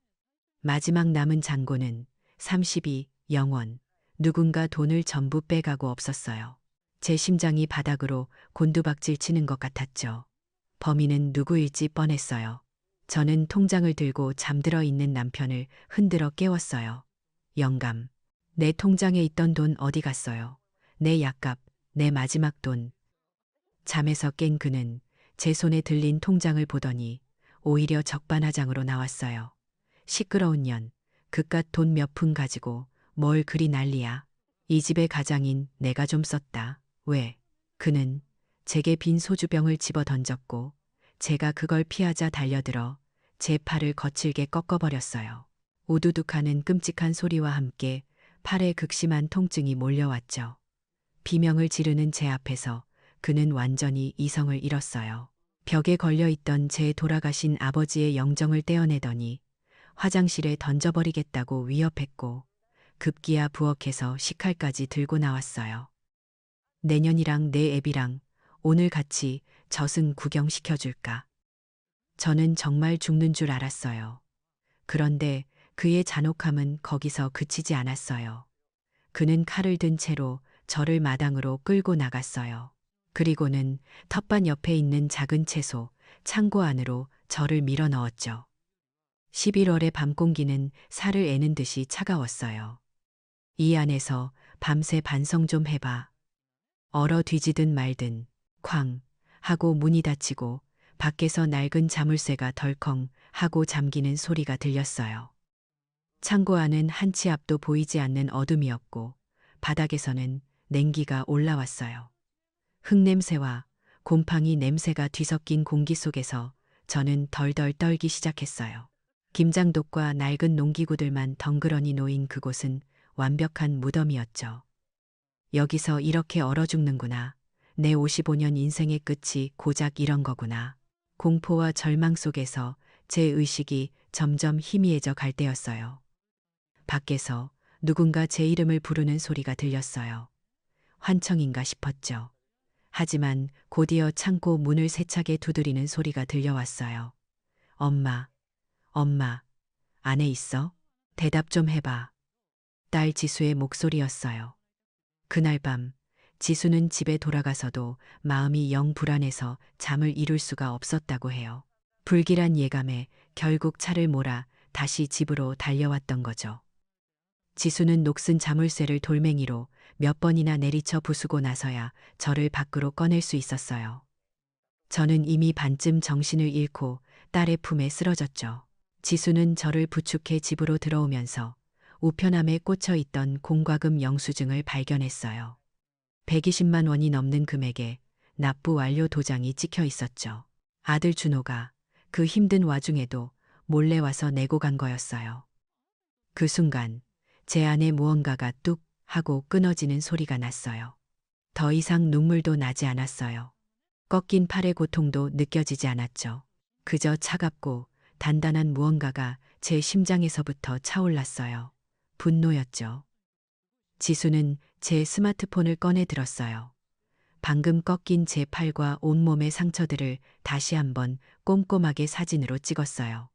마지막 남은 잔고는 32, 0원. 누군가 돈을 전부 빼가고 없었어요. 제 심장이 바닥으로 곤두박질 치는 것 같았죠. 범인은 누구일지 뻔했어요. 저는 통장을 들고 잠들어 있는 남편을 흔들어 깨웠어요. 영감. 내 통장에 있던 돈 어디 갔어요? 내 약값, 내 마지막 돈. 잠에서 깬 그는 제 손에 들린 통장을 보더니 오히려 적반하장으로 나왔어요. 시끄러운 년, 그깟 돈 몇 푼 가지고 뭘 그리 난리야. 이 집의 가장인 내가 좀 썼다. 왜? 그는 제게 빈 소주병을 집어 던졌고 제가 그걸 피하자 달려들어 제 팔을 거칠게 꺾어버렸어요. 우두둑하는 끔찍한 소리와 함께 팔에 극심한 통증이 몰려왔죠. 비명을 지르는 제 앞에서 그는 완전히 이성을 잃었어요. 벽에 걸려있던 제 돌아가신 아버지의 영정을 떼어내더니 화장실에 던져버리겠다고 위협했고 급기야 부엌에서 식칼까지 들고 나왔어요. 내년이랑 내 애비랑 오늘 같이 저승 구경시켜줄까? 저는 정말 죽는 줄 알았어요. 그런데 그의 잔혹함은 거기서 그치지 않았어요. 그는 칼을 든 채로 저를 마당으로 끌고 나갔어요. 그리고는 텃밭 옆에 있는 작은 채소, 창고 안으로 저를 밀어 넣었죠. 11월의 밤 공기는 살을 애는 듯이 차가웠어요. 이 안에서 밤새 반성 좀 해봐. 얼어 뒤지든 말든 쾅 하고 문이 닫히고 밖에서 낡은 자물쇠가 덜컹 하고 잠기는 소리가 들렸어요. 창고 안은 한치 앞도 보이지 않는 어둠이었고 바닥에서는 냉기가 올라왔어요. 흙냄새와 곰팡이 냄새가 뒤섞인 공기 속에서 저는 덜덜 떨기 시작했어요. 김장독과 낡은 농기구들만 덩그러니 놓인 그곳은 완벽한 무덤이었죠. 여기서 이렇게 얼어 죽는구나. 내 55년 인생의 끝이 고작 이런 거구나. 공포와 절망 속에서 제 의식이 점점 희미해져 갈 때였어요. 밖에서 누군가 제 이름을 부르는 소리가 들렸어요. 환청인가 싶었죠. 하지만 곧이어 창고 문을 세차게 두드리는 소리가 들려왔어요. 엄마, 엄마, 안에 있어? 대답 좀 해봐. 딸 지수의 목소리였어요. 그날 밤 지수는 집에 돌아가서도 마음이 영 불안해서 잠을 이룰 수가 없었다고 해요. 불길한 예감에 결국 차를 몰아 다시 집으로 달려왔던 거죠. 지수는 녹슨 자물쇠를 돌멩이로 몇 번이나 내리쳐 부수고 나서야 저를 밖으로 꺼낼 수 있었어요. 저는 이미 반쯤 정신을 잃고 딸의 품에 쓰러졌죠. 지수는 저를 부축해 집으로 들어오면서 우편함에 꽂혀 있던 공과금 영수증을 발견했어요. 120만 원이 넘는 금액에 납부 완료 도장이 찍혀 있었죠. 아들 준호가 그 힘든 와중에도 몰래 와서 내고 간 거였어요. 그 순간 제 안에 무언가가 뚝 하고 끊어지는 소리가 났어요. 더 이상 눈물도 나지 않았어요. 꺾인 팔의 고통도 느껴지지 않았죠. 그저 차갑고 단단한 무언가가 제 심장에서부터 차올랐어요. 분노였죠. 지수는 제 스마트폰을 꺼내 들었어요. 방금 꺾인 제 팔과 온몸의 상처들을 다시 한번 꼼꼼하게 사진으로 찍었어요.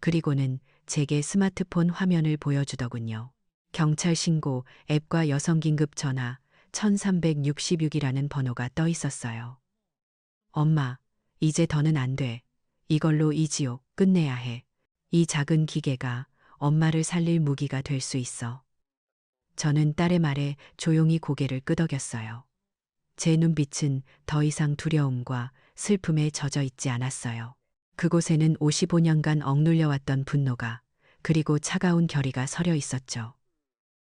그리고는 제게 스마트폰 화면을 보여주더군요. 경찰 신고 앱과 여성긴급 전화 1366이라는 번호가 떠 있었어요. 엄마, 이제 더는 안 돼. 이걸로 이 지옥 끝내야 해. 이 작은 기계가 엄마를 살릴 무기가 될 수 있어. 저는 딸의 말에 조용히 고개를 끄덕였어요. 제 눈빛은 더 이상 두려움과 슬픔에 젖어 있지 않았어요. 그곳에는 55년간 억눌려왔던 분노가 그리고 차가운 결의가 서려 있었죠.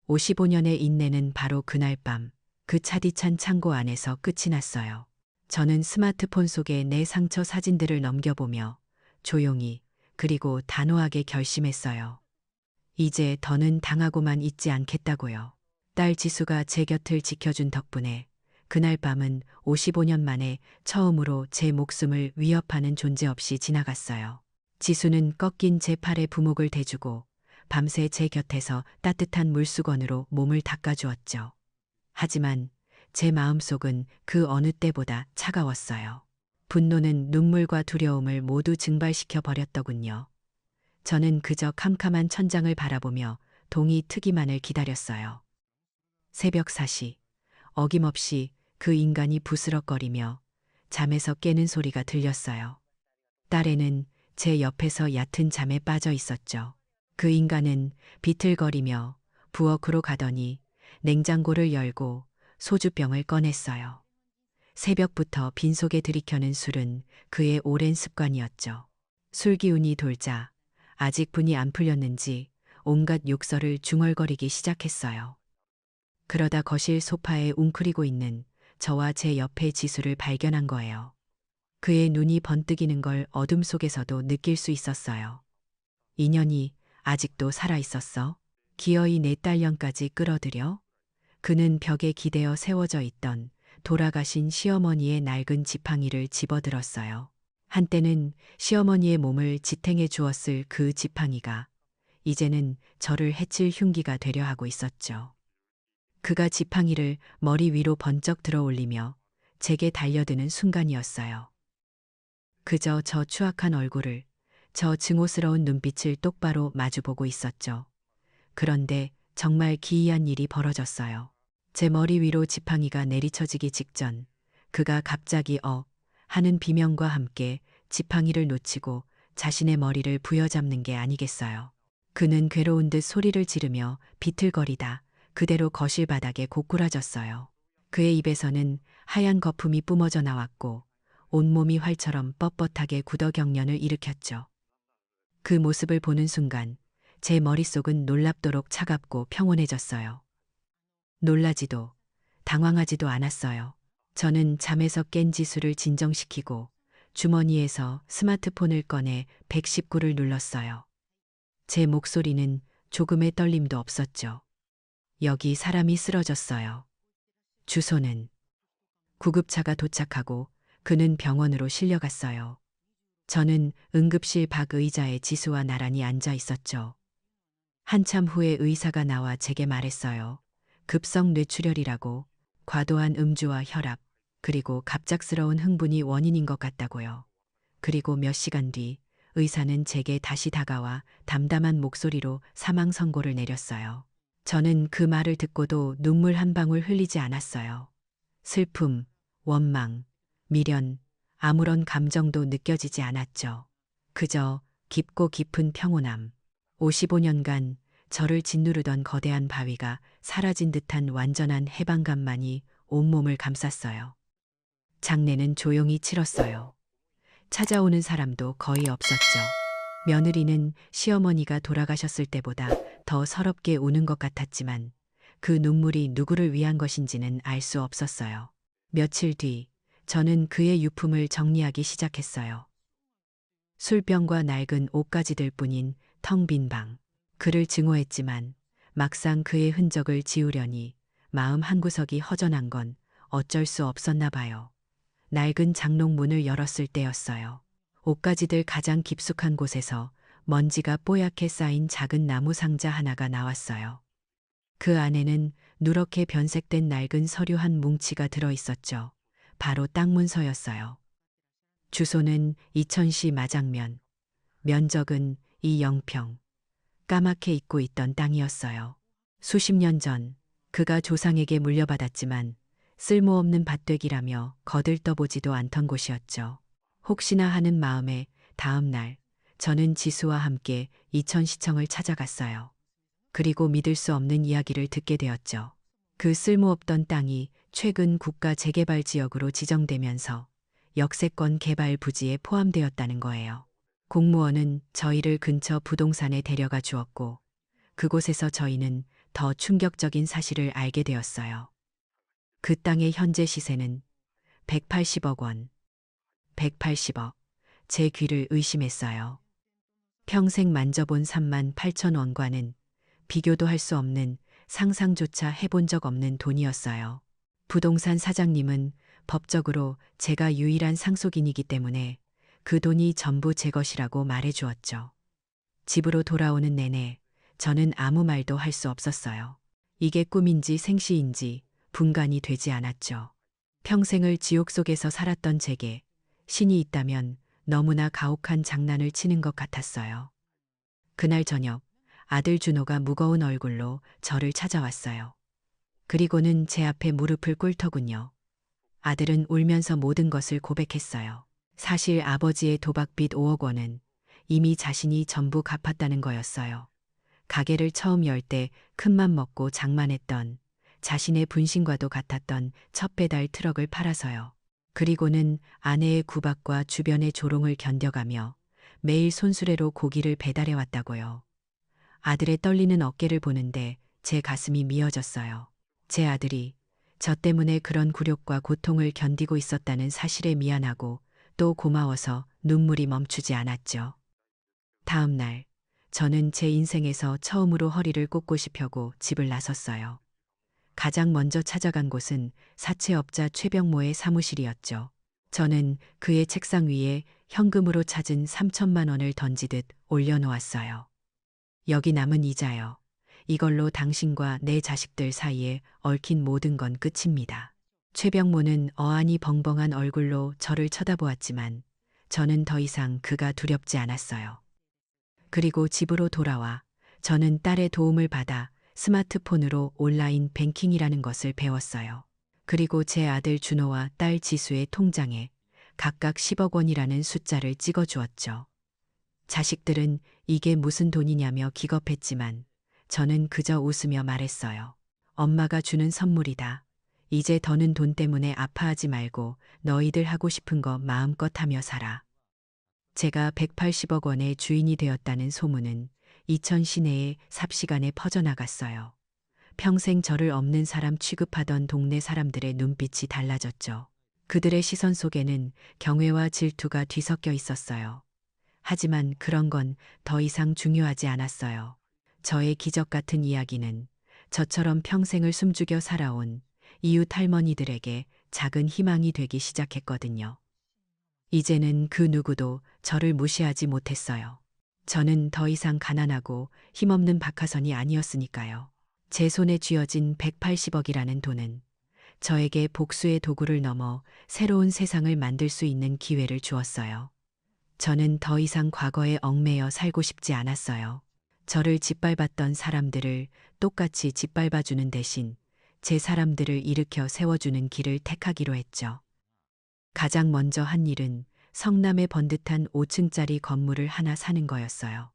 55년의 인내는 바로 그날 밤 그 차디찬 창고 안에서 끝이 났어요. 저는 스마트폰 속에 내 상처 사진들을 넘겨보며 조용히 그리고 단호하게 결심했어요. 이제 더는 당하고만 있지 않겠다고요. 딸 지수가 제 곁을 지켜준 덕분에 그날 밤은 55년 만에 처음으로 제 목숨을 위협하는 존재 없이 지나갔어요. 지수는 꺾인 제 팔에 부목을 대주고 밤새 제 곁에서 따뜻한 물수건으로 몸을 닦아주었죠. 하지만 제 마음속은 그 어느 때보다 차가웠어요. 분노는 눈물과 두려움을 모두 증발시켜 버렸더군요. 저는 그저 캄캄한 천장을 바라보며 동이 트기만을 기다렸어요. 새벽 4시, 어김없이 그 인간이 부스럭거리며 잠에서 깨는 소리가 들렸어요. 딸애는 제 옆에서 얕은 잠에 빠져 있었죠. 그 인간은 비틀거리며 부엌으로 가더니 냉장고를 열고 소주병을 꺼냈어요. 새벽부터 빈속에 들이켜는 술은 그의 오랜 습관이었죠. 술 기운이 돌자 아직 분이 안 풀렸는지 온갖 욕설을 중얼거리기 시작했어요. 그러다 거실 소파에 웅크리고 있는 저와 제 옆에 지수를 발견한 거예요. 그의 눈이 번뜩이는 걸 어둠 속에서도 느낄 수 있었어요. 인연이 아직도 살아 있었어? 기어이 내 딸년까지 끌어들여? 그는 벽에 기대어 세워져 있던 돌아가신 시어머니의 낡은 지팡이를 집어들었어요. 한때는 시어머니의 몸을 지탱해 주었을 그 지팡이가 이제는 저를 해칠 흉기가 되려 하고 있었죠. 그가 지팡이를 머리 위로 번쩍 들어 올리며 제게 달려드는 순간이었어요. 그저 저 추악한 얼굴을, 저 증오스러운 눈빛을 똑바로 마주보고 있었죠. 그런데 정말 기이한 일이 벌어졌어요. 제 머리 위로 지팡이가 내리쳐지기 직전 그가 갑자기 하는 비명과 함께 지팡이를 놓치고 자신의 머리를 부여잡는 게 아니겠어요. 그는 괴로운 듯 소리를 지르며 비틀거리다 그대로 거실 바닥에 고꾸라졌어요. 그의 입에서는 하얀 거품이 뿜어져 나왔고 온몸이 활처럼 뻣뻣하게 굳어 경련을 일으켰죠. 그 모습을 보는 순간 제 머릿속은 놀랍도록 차갑고 평온해졌어요. 놀라지도 당황하지도 않았어요. 저는 잠에서 깬 지수를 진정시키고 주머니에서 스마트폰을 꺼내 119를 눌렀어요. 제 목소리는 조금의 떨림도 없었죠. 여기 사람이 쓰러졌어요. 주소는 구급차가 도착하고 그는 병원으로 실려갔어요. 저는 응급실 밖 의자에 지수와 나란히 앉아 있었죠. 한참 후에 의사가 나와 제게 말했어요. 급성 뇌출혈이라고. 과도한 음주와 혈압, 그리고 갑작스러운 흥분이 원인인 것 같다고요. 그리고 몇 시간 뒤 의사는 제게 다시 다가와 담담한 목소리로 사망 선고를 내렸어요. 저는 그 말을 듣고도 눈물 한 방울 흘리지 않았어요. 슬픔, 원망, 미련, 아무런 감정도 느껴지지 않았죠. 그저 깊고 깊은 평온함. 55년간 저를 짓누르던 거대한 바위가 사라진 듯한 완전한 해방감만이 온몸을 감쌌어요. 장례는 조용히 치렀어요. 찾아오는 사람도 거의 없었죠. 며느리는 시어머니가 돌아가셨을 때보다 더 서럽게 우는 것 같았지만 그 눈물이 누구를 위한 것인지는 알 수 없었어요. 며칠 뒤 저는 그의 유품을 정리하기 시작했어요. 술병과 낡은 옷가지들 뿐인 텅 빈 방. 그를 증오했지만 막상 그의 흔적을 지우려니 마음 한구석이 허전한 건 어쩔 수 없었나 봐요. 낡은 장롱문을 열었을 때였어요. 옷가지들 가장 깊숙한 곳에서 먼지가 뽀얗게 쌓인 작은 나무 상자 하나가 나왔어요. 그 안에는 누렇게 변색된 낡은 서류 한 뭉치가 들어 있었죠. 바로 땅 문서였어요. 주소는 이천시 마장면, 면적은 이영평. 까맣게 잊고 있던 땅이었어요. 수십 년 전 그가 조상에게 물려받았지만 쓸모없는 밭되기라며 거들떠보지도 않던 곳이었죠. 혹시나 하는 마음에 다음 날 저는 지수와 함께 이천시청을 찾아갔어요. 그리고 믿을 수 없는 이야기를 듣게 되었죠. 그 쓸모없던 땅이 최근 국가 재개발 지역으로 지정되면서 역세권 개발 부지에 포함되었다는 거예요. 공무원은 저희를 근처 부동산에 데려가 주었고 그곳에서 저희는 더 충격적인 사실을 알게 되었어요. 그 땅의 현재 시세는 180억 원. 180억. 제 귀를 의심했어요. 평생 만져본 3만 8천 원과는 비교도 할 수 없는 상상조차 해본 적 없는 돈이었어요. 부동산 사장님은 법적으로 제가 유일한 상속인이기 때문에 그 돈이 전부 제 것이라고 말해 주었죠. 집으로 돌아오는 내내 저는 아무 말도 할 수 없었어요. 이게 꿈인지 생시인지 분간이 되지 않았죠. 평생을 지옥 속에서 살았던 제게 신이 있다면 너무나 가혹한 장난을 치는 것 같았어요. 그날 저녁 아들 준호가 무거운 얼굴로 저를 찾아왔어요. 그리고는 제 앞에 무릎을 꿇더군요. 아들은 울면서 모든 것을 고백했어요. 사실 아버지의 도박빚 5억 원은 이미 자신이 전부 갚았다는 거였어요. 가게를 처음 열 때 큰맘 먹고 장만했던 자신의 분신과도 같았던 첫 배달 트럭을 팔아서요. 그리고는 아내의 구박과 주변의 조롱을 견뎌가며 매일 손수레로 고기를 배달해 왔다고요. 아들의 떨리는 어깨를 보는데 제 가슴이 미어졌어요. 제 아들이 저 때문에 그런 굴욕과 고통을 견디고 있었다는 사실에 미안하고 또 고마워서 눈물이 멈추지 않았죠. 다음 날 저는 제 인생에서 처음으로 허리를 꼿꼿이 펴고 집을 나섰어요. 가장 먼저 찾아간 곳은 사채업자 최병모의 사무실이었죠. 저는 그의 책상 위에 현금으로 찾은 3천만 원을 던지듯 올려놓았어요. 여기 남은 이자요. 이걸로 당신과 내 자식들 사이에 얽힌 모든 건 끝입니다. 최병모는 어안이 벙벙한 얼굴로 저를 쳐다보았지만 저는 더 이상 그가 두렵지 않았어요. 그리고 집으로 돌아와 저는 딸의 도움을 받아 스마트폰으로 온라인 뱅킹이라는 것을 배웠어요. 그리고 제 아들 준호와 딸 지수의 통장에 각각 10억 원이라는 숫자를 찍어 주었죠. 자식들은 이게 무슨 돈이냐며 기겁했지만 저는 그저 웃으며 말했어요. 엄마가 주는 선물이다. 이제 더는 돈 때문에 아파하지 말고 너희들 하고 싶은 거 마음껏 하며 살아. 제가 180억 원의 주인이 되었다는 소문은 이천 시내에 삽시간에 퍼져나갔어요. 평생 저를 없는 사람 취급하던 동네 사람들의 눈빛이 달라졌죠. 그들의 시선 속에는 경외와 질투가 뒤섞여 있었어요. 하지만 그런 건 더 이상 중요하지 않았어요. 저의 기적 같은 이야기는 저처럼 평생을 숨죽여 살아온 이웃 할머니들에게 작은 희망이 되기 시작했거든요. 이제는 그 누구도 저를 무시하지 못했어요. 저는 더 이상 가난하고 힘없는 박하선이 아니었으니까요. 제 손에 쥐어진 180억이라는 돈은 저에게 복수의 도구를 넘어 새로운 세상을 만들 수 있는 기회를 주었어요. 저는 더 이상 과거에 얽매여 살고 싶지 않았어요. 저를 짓밟았던 사람들을 똑같이 짓밟아주는 대신 제 사람들을 일으켜 세워주는 길을 택하기로 했죠. 가장 먼저 한 일은 성남의 번듯한 5층짜리 건물을 하나 사는 거였어요.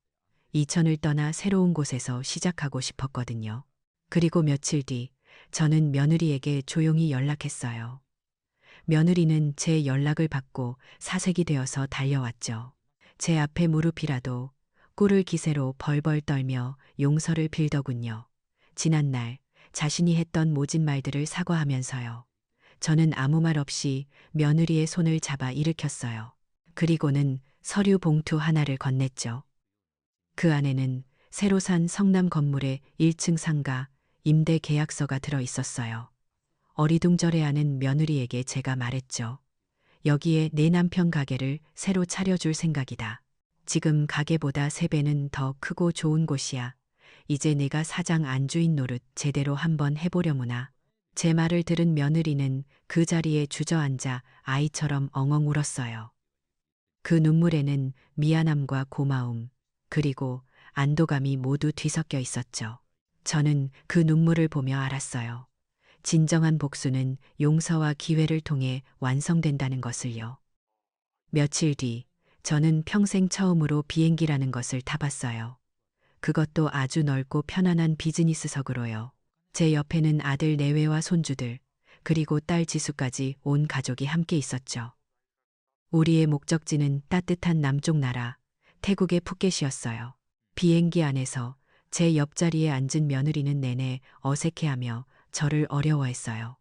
이천을 떠나 새로운 곳에서 시작하고 싶었거든요. 그리고 며칠 뒤 저는 며느리에게 조용히 연락했어요. 며느리는 제 연락을 받고 사색이 되어서 달려왔죠. 제 앞에 무릎이라도 꿇을 기세로 벌벌 떨며 용서를 빌더군요. 지난날 자신이 했던 모진 말들을 사과하면서요. 저는 아무 말 없이 며느리의 손을 잡아 일으켰어요. 그리고는 서류 봉투 하나를 건넸죠. 그 안에는 새로 산 성남 건물의 1층 상가 임대 계약서가 들어 있었어요. 어리둥절해하는 며느리에게 제가 말했죠. 여기에 내 남편 가게를 새로 차려줄 생각이다. 지금 가게보다 3배는 더 크고 좋은 곳이야. 이제 내가 사장 안주인 노릇 제대로 한번 해보려무나. 제 말을 들은 며느리는 그 자리에 주저앉아 아이처럼 엉엉 울었어요. 그 눈물에는 미안함과 고마움, 그리고 안도감이 모두 뒤섞여 있었죠. 저는 그 눈물을 보며 알았어요. 진정한 복수는 용서와 기회를 통해 완성된다는 것을요. 며칠 뒤 저는 평생 처음으로 비행기라는 것을 타봤어요. 그것도 아주 넓고 편안한 비즈니스석으로요. 제 옆에는 아들 내외와 손주들, 그리고 딸 지수까지 온 가족이 함께 있었죠. 우리의 목적지는 따뜻한 남쪽 나라, 태국의 푸켓이었어요. 비행기 안에서 제 옆자리에 앉은 며느리는 내내 어색해하며 저를 어려워했어요.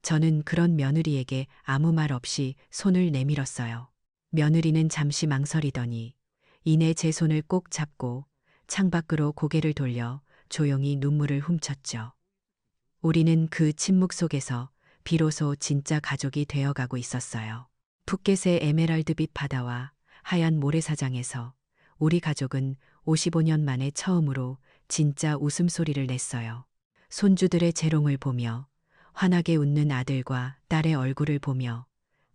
저는 그런 며느리에게 아무 말 없이 손을 내밀었어요. 며느리는 잠시 망설이더니 이내 제 손을 꼭 잡고 창밖으로 고개를 돌려 조용히 눈물을 훔쳤죠. 우리는 그 침묵 속에서 비로소 진짜 가족이 되어가고 있었어요. 푸켓의 에메랄드빛 바다와 하얀 모래사장에서 우리 가족은 55년 만에 처음으로 진짜 웃음소리를 냈어요. 손주들의 재롱을 보며 환하게 웃는 아들과 딸의 얼굴을 보며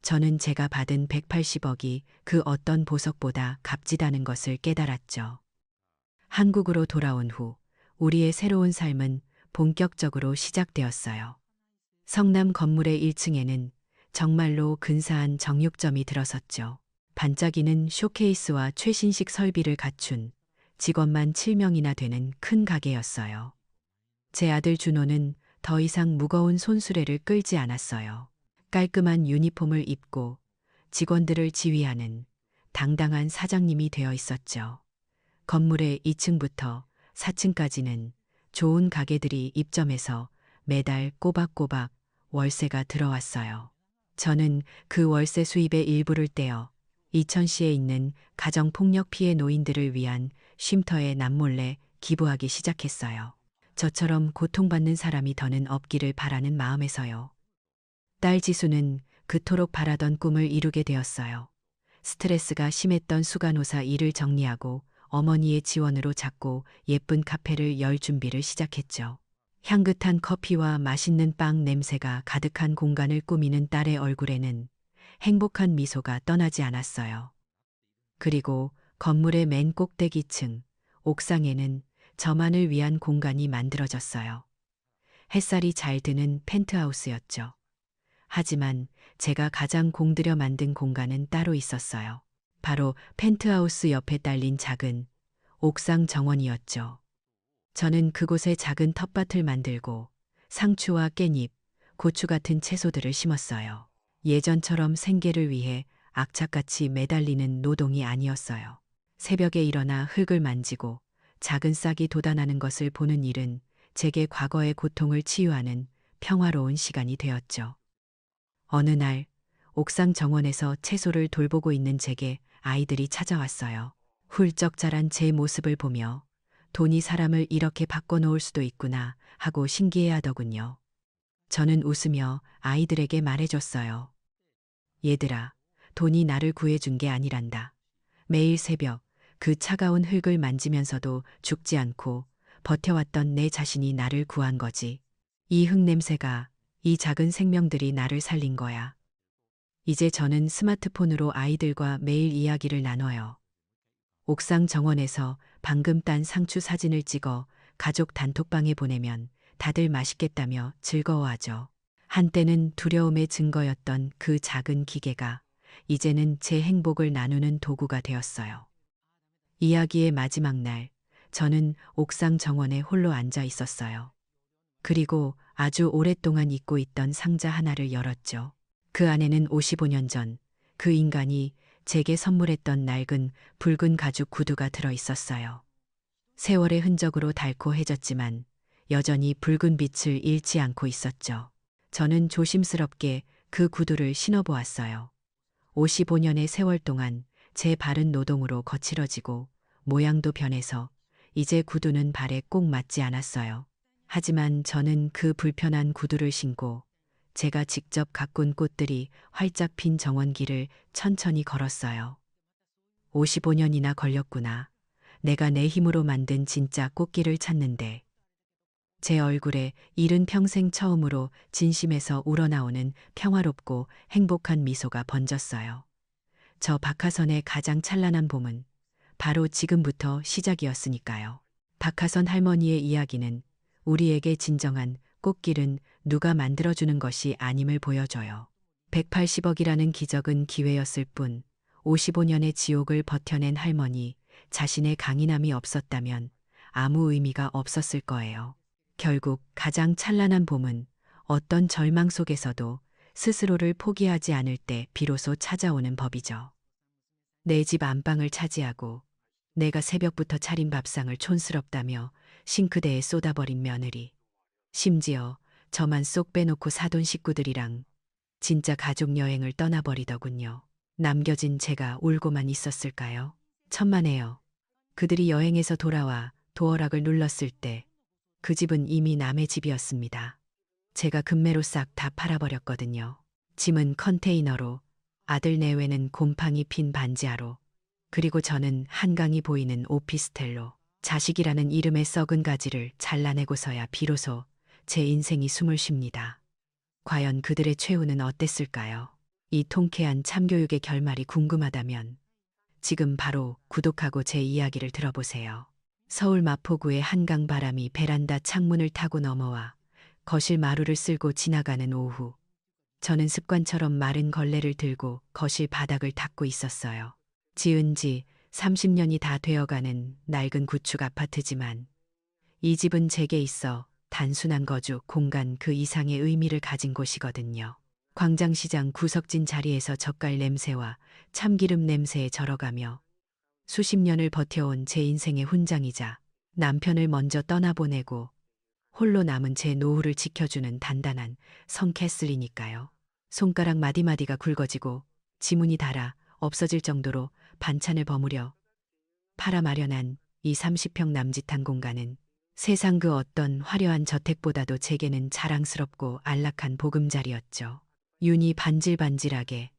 저는 제가 받은 180억이 그 어떤 보석보다 값지다는 것을 깨달았죠. 한국으로 돌아온 후 우리의 새로운 삶은 본격적으로 시작되었어요. 성남 건물의 1층에는 정말로 근사한 정육점이 들어섰죠. 반짝이는 쇼케이스와 최신식 설비를 갖춘 직원만 7명이나 되는 큰 가게였어요. 제 아들 준호는 더 이상 무거운 손수레를 끌지 않았어요. 깔끔한 유니폼을 입고 직원들을 지휘하는 당당한 사장님이 되어 있었죠. 건물의 2층부터 4층까지는 좋은 가게들이 입점해서 매달 꼬박꼬박 월세가 들어왔어요. 저는 그 월세 수입의 일부를 떼어 이천시에 있는 가정폭력 피해 노인들을 위한 쉼터에 남몰래 기부하기 시작했어요. 저처럼 고통받는 사람이 더는 없기를 바라는 마음에서요. 딸 지수는 그토록 바라던 꿈을 이루게 되었어요. 스트레스가 심했던 수간호사 일을 정리하고 어머니의 지원으로 작고 예쁜 카페를 열 준비를 시작했죠. 향긋한 커피와 맛있는 빵 냄새가 가득한 공간을 꾸미는 딸의 얼굴에는 행복한 미소가 떠나지 않았어요. 그리고 건물의 맨 꼭대기층, 옥상에는 저만을 위한 공간이 만들어졌어요. 햇살이 잘 드는 펜트하우스였죠. 하지만 제가 가장 공들여 만든 공간은 따로 있었어요. 바로 펜트하우스 옆에 딸린 작은 옥상 정원이었죠. 저는 그곳에 작은 텃밭을 만들고 상추와 깻잎, 고추 같은 채소들을 심었어요. 예전처럼 생계를 위해 악착같이 매달리는 노동이 아니었어요. 새벽에 일어나 흙을 만지고 작은 싹이 돋아나는 것을 보는 일은 제게 과거의 고통을 치유하는 평화로운 시간이 되었죠. 어느 날 옥상 정원에서 채소를 돌보고 있는 제게 아이들이 찾아왔어요. 훌쩍 자란 제 모습을 보며 돈이 사람을 이렇게 바꿔놓을 수도 있구나 하고 신기해하더군요. 저는 웃으며 아이들에게 말해줬어요. 얘들아, 돈이 나를 구해준 게 아니란다. 매일 새벽 그 차가운 흙을 만지면서도 죽지 않고 버텨왔던 내 자신이 나를 구한 거지. 이 흙 냄새가, 이 작은 생명들이 나를 살린 거야. 이제 저는 스마트폰으로 아이들과 매일 이야기를 나눠요. 옥상 정원에서 방금 딴 상추 사진을 찍어 가족 단톡방에 보내면 다들 맛있겠다며 즐거워하죠. 한때는 두려움의 증거였던 그 작은 기계가 이제는 제 행복을 나누는 도구가 되었어요. 이야기의 마지막 날, 저는 옥상 정원에 홀로 앉아 있었어요. 그리고 아주 오랫동안 잊고 있던 상자 하나를 열었죠. 그 안에는 55년 전 그 인간이 제게 선물했던 낡은 붉은 가죽 구두가 들어 있었어요. 세월의 흔적으로 달코해졌지만 여전히 붉은 빛을 잃지 않고 있었죠. 저는 조심스럽게 그 구두를 신어보았어요. 55년의 세월 동안 제 발은 노동으로 거칠어지고 모양도 변해서 이제 구두는 발에 꼭 맞지 않았어요. 하지만 저는 그 불편한 구두를 신고 제가 직접 가꾼 꽃들이 활짝 핀 정원길을 천천히 걸었어요. 55년이나 걸렸구나. 내가 내 힘으로 만든 진짜 꽃길을 찾는데. 제 얼굴에 이른 평생 처음으로 진심에서 우러나오는 평화롭고 행복한 미소가 번졌어요. 저 박하선의 가장 찬란한 봄은 바로 지금부터 시작이었으니까요. 박하선 할머니의 이야기는 우리에게 진정한 꽃길은 누가 만들어주는 것이 아님을 보여줘요. 180억이라는 기적은 기회였을 뿐 55년의 지옥을 버텨낸 할머니 자신의 강인함이 없었다면 아무 의미가 없었을 거예요. 결국 가장 찬란한 봄은 어떤 절망 속에서도 스스로를 포기하지 않을 때 비로소 찾아오는 법이죠. 내 집 안방을 차지하고 내가 새벽부터 차린 밥상을 촌스럽다며 싱크대에 쏟아버린 며느리. 심지어 저만 쏙 빼놓고 사돈 식구들이랑 진짜 가족 여행을 떠나버리더군요. 남겨진 제가 울고만 있었을까요? 천만에요. 그들이 여행에서 돌아와 도어락을 눌렀을 때 그 집은 이미 남의 집이었습니다. 제가 금매로 싹 다 팔아버렸거든요. 짐은 컨테이너로, 아들 내외는 곰팡이 핀 반지하로, 그리고 저는 한강이 보이는 오피스텔로 자식이라는 이름의 썩은 가지를 잘라내고서야 비로소 제 인생이 숨을 쉽니다. 과연 그들의 최후는 어땠을까요? 이 통쾌한 참교육의 결말이 궁금하다면 지금 바로 구독하고 제 이야기를 들어보세요. 서울 마포구의 한강 바람이 베란다 창문을 타고 넘어와 거실 마루를 쓸고 지나가는 오후. 저는 습관처럼 마른 걸레를 들고 거실 바닥을 닦고 있었어요. 지은 지 30년이 다 되어가는 낡은 구축 아파트지만 이 집은 제게 있어 단순한 거주 공간 그 이상의 의미를 가진 곳이거든요. 광장시장 구석진 자리에서 젓갈 냄새와 참기름 냄새에 절어가며 수십 년을 버텨온 제 인생의 훈장이자 남편을 먼저 떠나보내고 홀로 남은 제 노후를 지켜주는 단단한 성캐슬이니까요. 손가락 마디마디가 굵어지고 지문이 닳아 없어질 정도로 반찬을 버무려 팔아 마련한 이 30평 남짓한 공간은 세상 그 어떤 화려한 저택보다도 제게는 자랑스럽고 안락한 보금자리였죠. 윤이 반질반질하게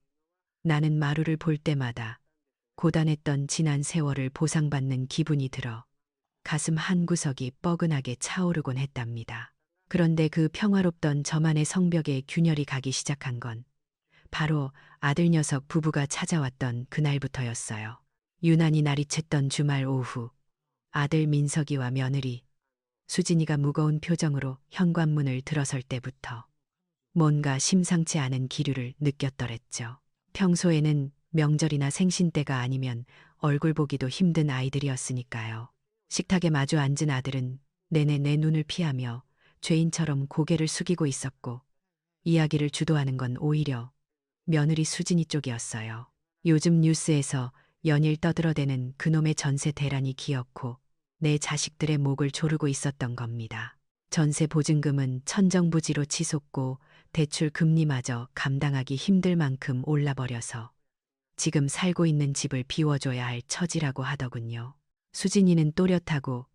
나는 마루를 볼 때마다 고단했던 지난 세월을 보상받는 기분이 들어 가슴 한구석이 뻐근하게 차오르곤 했답니다. 그런데 그 평화롭던 저만의 성벽에 균열이 가기 시작한 건 바로 아들 녀석 부부가 찾아왔던 그날부터였어요. 유난히 날이 챘던 주말 오후, 아들 민석이와 며느리 수진이가 무거운 표정으로 현관문을 들어설 때부터 뭔가 심상치 않은 기류를 느꼈더랬죠. 평소에는 명절이나 생신 때가 아니면 얼굴 보기도 힘든 아이들이었으니까요. 식탁에 마주 앉은 아들은 내내 내 눈을 피하며 죄인처럼 고개를 숙이고 있었고 이야기를 주도하는 건 오히려 며느리 수진이 쪽이었어요. 요즘 뉴스에서 연일 떠들어대는 그놈의 전세 대란이 기어코 내 자식들의 목을 조르고 있었던 겁니다. 전세 보증금은 천정부지로 치솟고 대출 금리마저 감당하기 힘들 만큼 올라버려서 지금 살고 있는 집을 비워줘야 할 처지라고 하더군요. 수진이는 또렷하고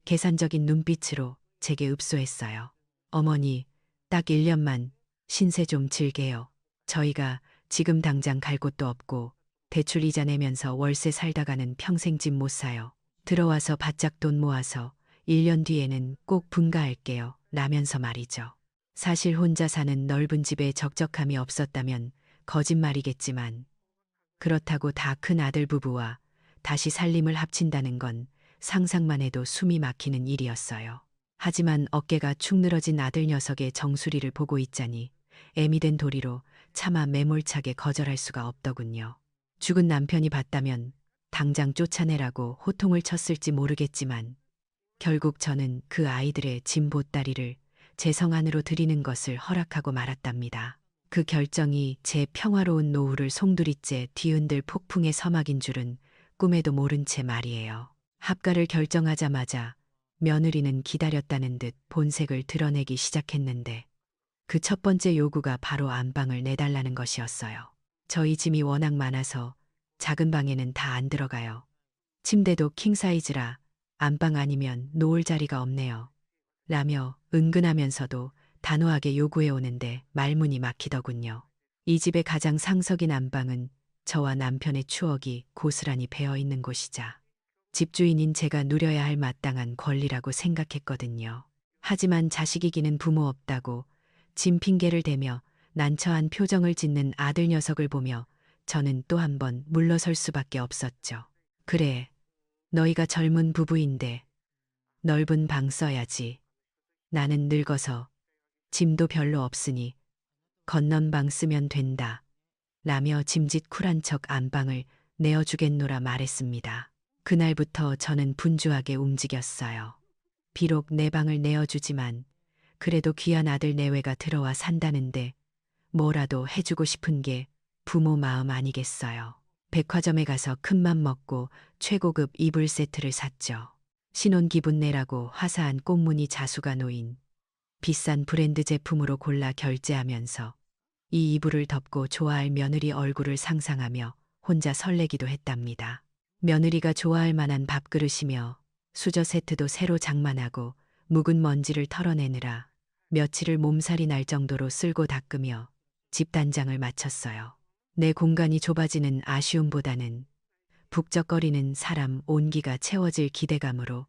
계산적인 눈빛으로 제게 읍소했어요. 어머니, 딱 1년만 신세 좀 질게요. 저희가 지금 당장 갈 곳도 없고 대출 이자 내면서 월세 살다가는 평생 집 못 사요. 들어와서 바짝 돈 모아서 1년 뒤에는 꼭 분가할게요. 라면서 말이죠. 사실 혼자 사는 넓은 집에 적적함이 없었다면 거짓말이겠지만 그렇다고 다 큰 아들 부부와 다시 살림을 합친다는 건 상상만 해도 숨이 막히는 일이었어요. 하지만 어깨가 축 늘어진 아들 녀석의 정수리를 보고 있자니 애미 된 도리로 차마 매몰차게 거절할 수가 없더군요. 죽은 남편이 봤다면 당장 쫓아내라고 호통을 쳤을지 모르겠지만 결국 저는 그 아이들의 짐 보따리를 제 성 안으로 들이는 것을 허락하고 말았답니다. 그 결정이 제 평화로운 노후를 송두리째 뒤흔들 폭풍의 서막인 줄은 꿈에도 모른 채 말이에요. 합가를 결정하자마자 며느리는 기다렸다는 듯 본색을 드러내기 시작했는데 그 첫 번째 요구가 바로 안방을 내달라는 것이었어요. 저희 짐이 워낙 많아서 작은 방에는 다 안 들어가요. 침대도 킹사이즈라 안방 아니면 놓을 자리가 없네요. 라며 은근하면서도 단호하게 요구해 오는데 말문이 막히더군요. 이 집의 가장 상석인 안방은 저와 남편의 추억이 고스란히 배어 있는 곳이자 집주인인 제가 누려야 할 마땅한 권리라고 생각했거든요. 하지만 자식이기는 부모 없다고 짐 핑계를 대며 난처한 표정을 짓는 아들 녀석을 보며 저는 또 한 번 물러설 수밖에 없었죠. 그래, 너희가 젊은 부부인데 넓은 방 써야지. 나는 늙어서 짐도 별로 없으니 건넌방 쓰면 된다. 라며 짐짓 쿨한 척 안방을 내어주겠노라 말했습니다. 그날부터 저는 분주하게 움직였어요. 비록 내 방을 내어주지만 그래도 귀한 아들 내외가 들어와 산다는데 뭐라도 해주고 싶은 게 부모 마음 아니겠어요. 백화점에 가서 큰맘 먹고 최고급 이불 세트를 샀죠. 신혼 기분 내라고 화사한 꽃무늬 자수가 놓인 비싼 브랜드 제품으로 골라 결제하면서 이 이불을 덮고 좋아할 며느리 얼굴을 상상하며 혼자 설레기도 했답니다. 며느리가 좋아할 만한 밥그릇이며 수저 세트도 새로 장만하고 묵은 먼지를 털어내느라 며칠을 몸살이 날 정도로 쓸고 닦으며 집 단장을 마쳤어요. 내 공간이 좁아지는 아쉬움보다는 북적거리는 사람 온기가 채워질 기대감으로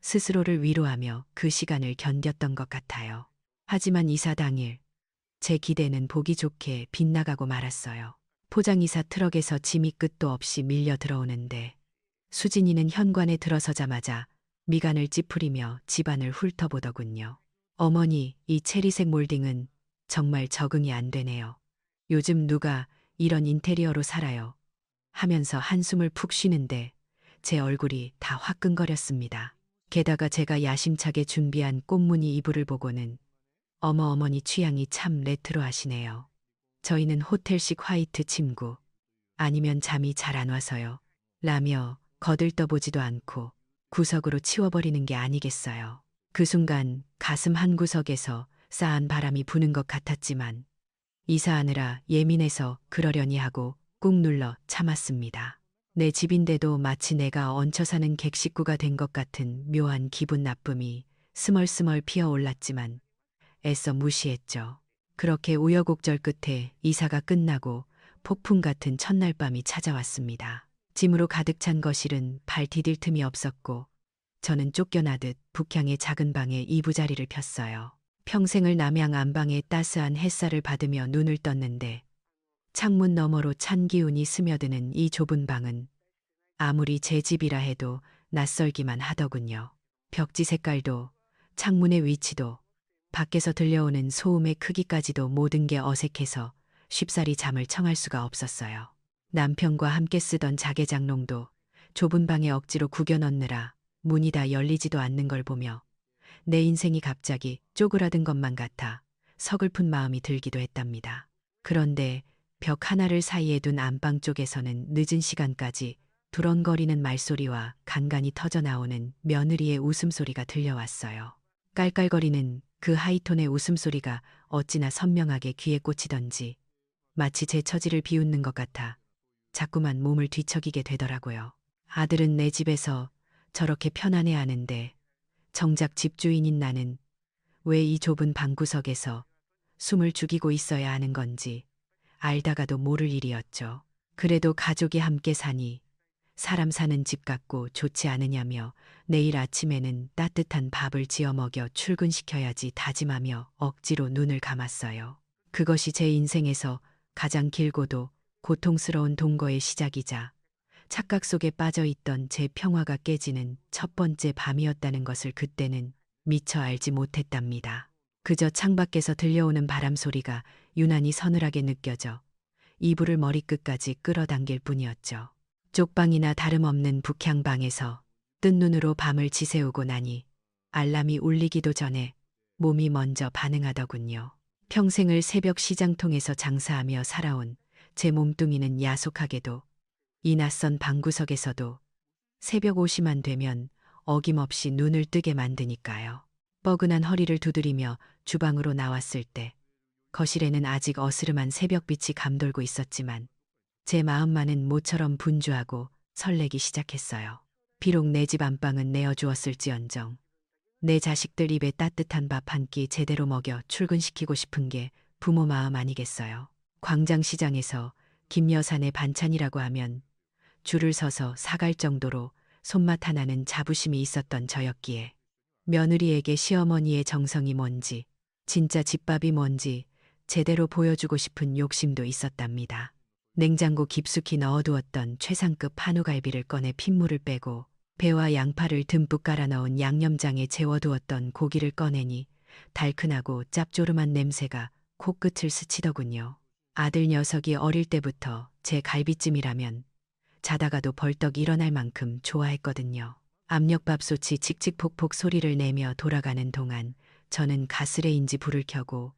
스스로를 위로하며 그 시간을 견뎠던 것 같아요. 하지만 이사 당일 제 기대는 보기 좋게 빗나가고 말았어요. 포장이사 트럭에서 짐이 끝도 없이 밀려 들어오는데 수진이는 현관에 들어서자마자 미간을 찌푸리며 집안을 훑어보더군요. 어머니, 이 체리색 몰딩은 정말 적응이 안 되네요. 요즘 누가 이런 인테리어로 살아요. 하면서 한숨을 푹 쉬는데 제 얼굴이 다 화끈거렸습니다. 게다가 제가 야심차게 준비한 꽃무늬 이불을 보고는 어머니 취향이 참 레트로하시네요. 저희는 호텔식 화이트 침구 아니면 잠이 잘 안 와서요. 라며 거들떠보지도 않고 구석으로 치워버리는 게 아니겠어요. 그 순간 가슴 한구석에서 싸한 바람이 부는 것 같았지만 이사하느라 예민해서 그러려니 하고 꾹 눌러 참았습니다. 내 집인데도 마치 내가 얹혀 사는 객식구가 된 것 같은 묘한 기분 나쁨이 스멀스멀 피어올랐지만 애써 무시했죠. 그렇게 우여곡절 끝에 이사가 끝나고 폭풍 같은 첫날 밤이 찾아왔습니다. 짐으로 가득 찬 거실은 발 디딜 틈이 없었고 저는 쫓겨나듯 북향의 작은 방에 이부자리를 폈어요. 평생을 남양 안방의 따스한 햇살을 받으며 눈을 떴는데 창문 너머로 찬 기운이 스며드는 이 좁은 방은 아무리 제 집이라 해도 낯설기만 하더군요. 벽지 색깔도 창문의 위치도 밖에서 들려오는 소음의 크기까지도 모든 게 어색해서 쉽사리 잠을 청할 수가 없었어요. 남편과 함께 쓰던 자개장롱도 좁은 방에 억지로 구겨 넣느라 문이 다 열리지도 않는 걸 보며 내 인생이 갑자기 쪼그라든 것만 같아 서글픈 마음이 들기도 했답니다. 그런데 벽 하나를 사이에 둔 안방 쪽에서는 늦은 시간까지 두런거리는 말소리와 간간이 터져나오는 며느리의 웃음소리가 들려왔어요. 깔깔거리는 그 하이톤의 웃음소리가 어찌나 선명하게 귀에 꽂히던지 마치 제 처지를 비웃는 것 같아 자꾸만 몸을 뒤척이게 되더라고요. 아들은 내 집에서 저렇게 편안해 하는데 정작 집주인인 나는 왜 이 좁은 방구석에서 숨을 죽이고 있어야 하는 건지 알다가도 모를 일이었죠. 그래도 가족이 함께 사니 사람 사는 집 같고 좋지 않으냐며 내일 아침에는 따뜻한 밥을 지어 먹여 출근시켜야지 다짐하며 억지로 눈을 감았어요. 그것이 제 인생에서 가장 길고도 고통스러운 동거의 시작이자 착각 속에 빠져 있던 제 평화가 깨지는 첫 번째 밤이었다는 것을 그때는 미처 알지 못했답니다. 그저 창밖에서 들려오는 바람 소리가 유난히 서늘하게 느껴져 이불을 머리끝까지 끌어당길 뿐이었죠. 쪽방이나 다름없는 북향방에서 뜬 눈으로 밤을 지새우고 나니 알람이 울리기도 전에 몸이 먼저 반응하더군요. 평생을 새벽 시장통에서 장사하며 살아온 제 몸뚱이는 야속하게도 이 낯선 방구석에서도 새벽 5시만 되면 어김없이 눈을 뜨게 만드니까요. 뻐근한 허리를 두드리며 주방으로 나왔을 때 거실에는 아직 어스름한 새벽빛이 감돌고 있었지만 제 마음만은 모처럼 분주하고 설레기 시작했어요. 비록 내 집 안방은 내어주었을지언정 내 자식들 입에 따뜻한 밥 한 끼 제대로 먹여 출근시키고 싶은 게 부모 마음 아니겠어요. 광장시장에서 김여산의 반찬이라고 하면 줄을 서서 사갈 정도로 손맛 하나는 자부심이 있었던 저였기에 며느리에게 시어머니의 정성이 뭔지 진짜 집밥이 뭔지 제대로 보여주고 싶은 욕심도 있었답니다. 냉장고 깊숙이 넣어두었던 최상급 한우갈비를 꺼내 핏물을 빼고 배와 양파를 듬뿍 깔아 넣은 양념장에 재워두었던 고기를 꺼내니 달큰하고 짭조름한 냄새가 코끝을 스치더군요. 아들 녀석이 어릴 때부터 제 갈비찜이라면 자다가도 벌떡 일어날 만큼 좋아했거든요. 압력밥솥이 칙칙폭폭 소리를 내며 돌아가는 동안 저는 가스레인지 불을 켜고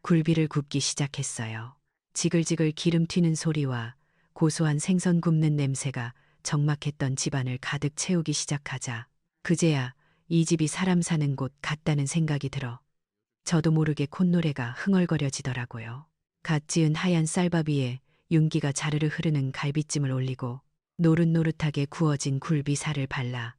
굴비를 굽기 시작했어요. 지글지글 기름 튀는 소리와 고소한 생선 굽는 냄새가 적막했던 집안을 가득 채우기 시작하자 그제야 이 집이 사람 사는 곳 같다는 생각이 들어 저도 모르게 콧노래가 흥얼거려지더라고요. 갓 지은 하얀 쌀밥 위에 윤기가 자르르 흐르는 갈비찜을 올리고 노릇노릇하게 구워진 굴비살을 발라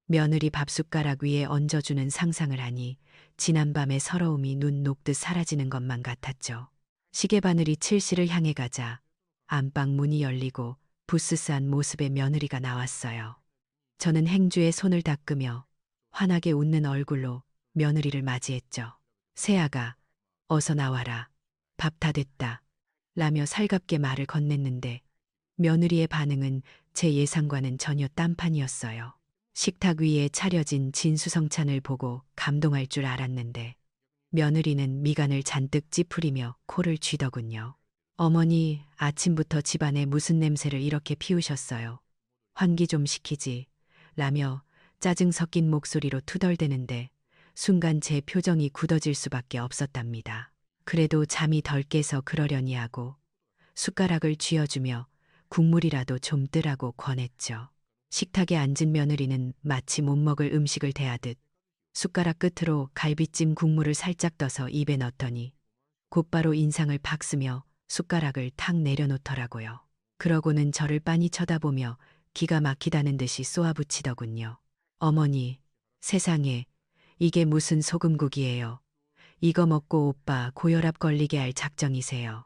며느리 밥숟가락 위에 얹어주는 상상을 하니 지난밤의 서러움이 눈 녹듯 사라지는 것만 같았죠. 시계바늘이 7시를 향해 가자 안방 문이 열리고 부스스한 모습의 며느리가 나왔어요. 저는 행주에 손을 닦으며 환하게 웃는 얼굴로 며느리를 맞이했죠. 새아가 어서 나와라. 밥 다 됐다. 라며 살갑게 말을 건넸는데 며느리의 반응은 제 예상과는 전혀 딴판이었어요. 식탁 위에 차려진 진수성찬을 보고 감동할 줄 알았는데 며느리는 미간을 잔뜩 찌푸리며 코를 쥐더군요. 어머니, 아침부터 집안에 무슨 냄새를 이렇게 피우셨어요. 환기 좀 시키지. 라며 짜증 섞인 목소리로 투덜대는데 순간 제 표정이 굳어질 수밖에 없었답니다. 그래도 잠이 덜 깨서 그러려니 하고 숟가락을 쥐어주며 국물이라도 좀 뜨라고 권했죠. 식탁에 앉은 며느리는 마치 못 먹을 음식을 대하듯 숟가락 끝으로 갈비찜 국물을 살짝 떠서 입에 넣더니 곧바로 인상을 팍 쓰며 숟가락을 탁 내려놓더라고요. 그러고는 저를 빤히 쳐다보며 기가 막히다는 듯이 쏘아붙이더군요. 어머니, 세상에 이게 무슨 소금국이에요. 이거 먹고 오빠 고혈압 걸리게 할 작정이세요.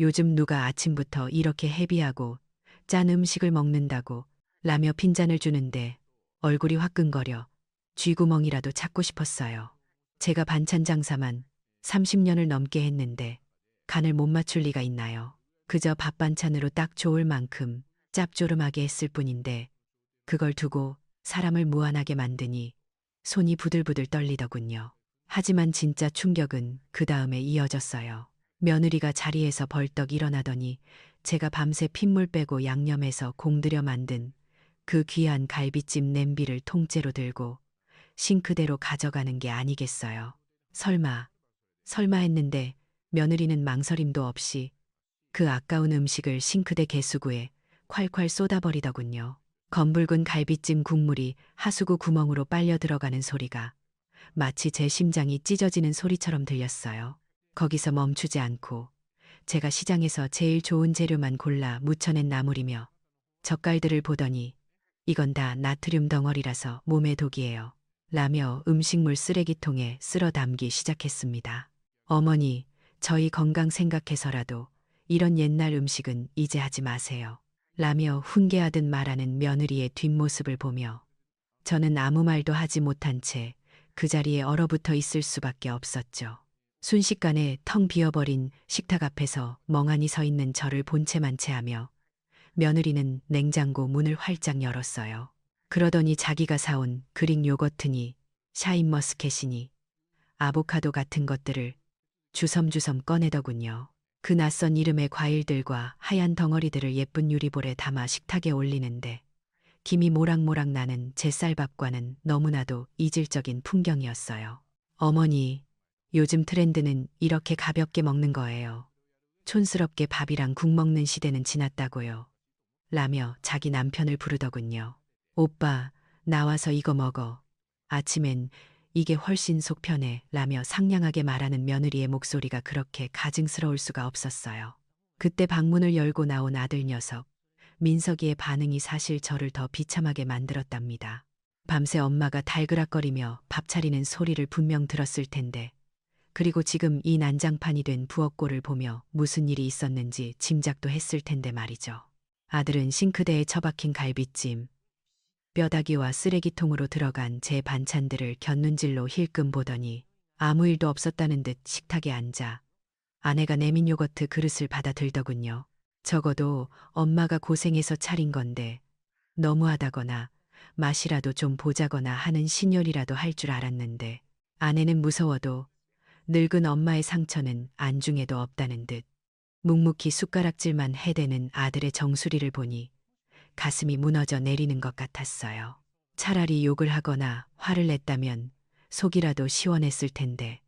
요즘 누가 아침부터 이렇게 헤비하고 짠 음식을 먹는다고 라며 핀잔을 주는데 얼굴이 화끈거려 쥐구멍이라도 찾고 싶었어요. 제가 반찬 장사만 30년을 넘게 했는데 간을 못 맞출 리가 있나요? 그저 밥 반찬으로 딱 좋을 만큼 짭조름하게 했을 뿐인데 그걸 두고 사람을 무안하게 만드니 손이 부들부들 떨리더군요. 하지만 진짜 충격은 그 다음에 이어졌어요. 며느리가 자리에서 벌떡 일어나더니 제가 밤새 핏물 빼고 양념해서 공들여 만든 그 귀한 갈비찜 냄비를 통째로 들고 싱크대로 가져가는 게 아니겠어요. 설마 했는데 며느리는 망설임도 없이 그 아까운 음식을 싱크대 개수구에 콸콸 쏟아버리더군요. 검붉은 갈비찜 국물이 하수구 구멍으로 빨려 들어가는 소리가 마치 제 심장이 찢어지는 소리처럼 들렸어요. 거기서 멈추지 않고 제가 시장에서 제일 좋은 재료만 골라 묻혀낸 나물이며 젓갈들을 보더니 이건 다 나트륨 덩어리라서 몸에 독이에요. 라며 음식물 쓰레기통에 쓸어 담기 시작했습니다. 어머니, 저희 건강 생각해서라도 이런 옛날 음식은 이제 하지 마세요. 라며 훈계하듯 말하는 며느리의 뒷모습을 보며 저는 아무 말도 하지 못한 채 그 자리에 얼어붙어 있을 수밖에 없었죠. 순식간에 텅 비어버린 식탁 앞에서 멍하니 서 있는 저를 본체만 채하며 며느리는 냉장고 문을 활짝 열었어요. 그러더니 자기가 사온 그릭 요거트니 샤인머스켓이니 아보카도 같은 것들을 주섬주섬 꺼내더군요. 그 낯선 이름의 과일들과 하얀 덩어리들을 예쁜 유리볼에 담아 식탁에 올리는데 김이 모락모락 나는 제 쌀밥과는 너무나도 이질적인 풍경이었어요. 어머니, 요즘 트렌드는 이렇게 가볍게 먹는 거예요. 촌스럽게 밥이랑 국 먹는 시대는 지났다고요. 라며 자기 남편을 부르더군요. 오빠, 나와서 이거 먹어. 아침엔 이게 훨씬 속 편해. 라며 상냥하게 말하는 며느리의 목소리가 그렇게 가증스러울 수가 없었어요. 그때 방문을 열고 나온 아들 녀석. 민석이의 반응이 사실 저를 더 비참하게 만들었답니다. 밤새 엄마가 달그락거리며 밥 차리는 소리를 분명 들었을 텐데, 그리고 지금 이 난장판이 된 부엌골을 보며 무슨 일이 있었는지 짐작도 했을 텐데 말이죠. 아들은 싱크대에 처박힌 갈비찜, 뼈다귀와 쓰레기통으로 들어간 제 반찬들을 곁눈질로 힐끔 보더니 아무 일도 없었다는 듯 식탁에 앉아 아내가 내민 요거트 그릇을 받아 들더군요. 적어도 엄마가 고생해서 차린 건데 너무하다거나 맛이라도 좀 보자거나 하는 신혈이라도 할 줄 알았는데 아내는 무서워도 늙은 엄마의 상처는 안중에도 없다는 듯 묵묵히 숟가락질만 해대는 아들의 정수리를 보니 가슴이 무너져 내리는 것 같았어요. 차라리 욕을 하거나 화를 냈다면 속이라도 시원했을 텐데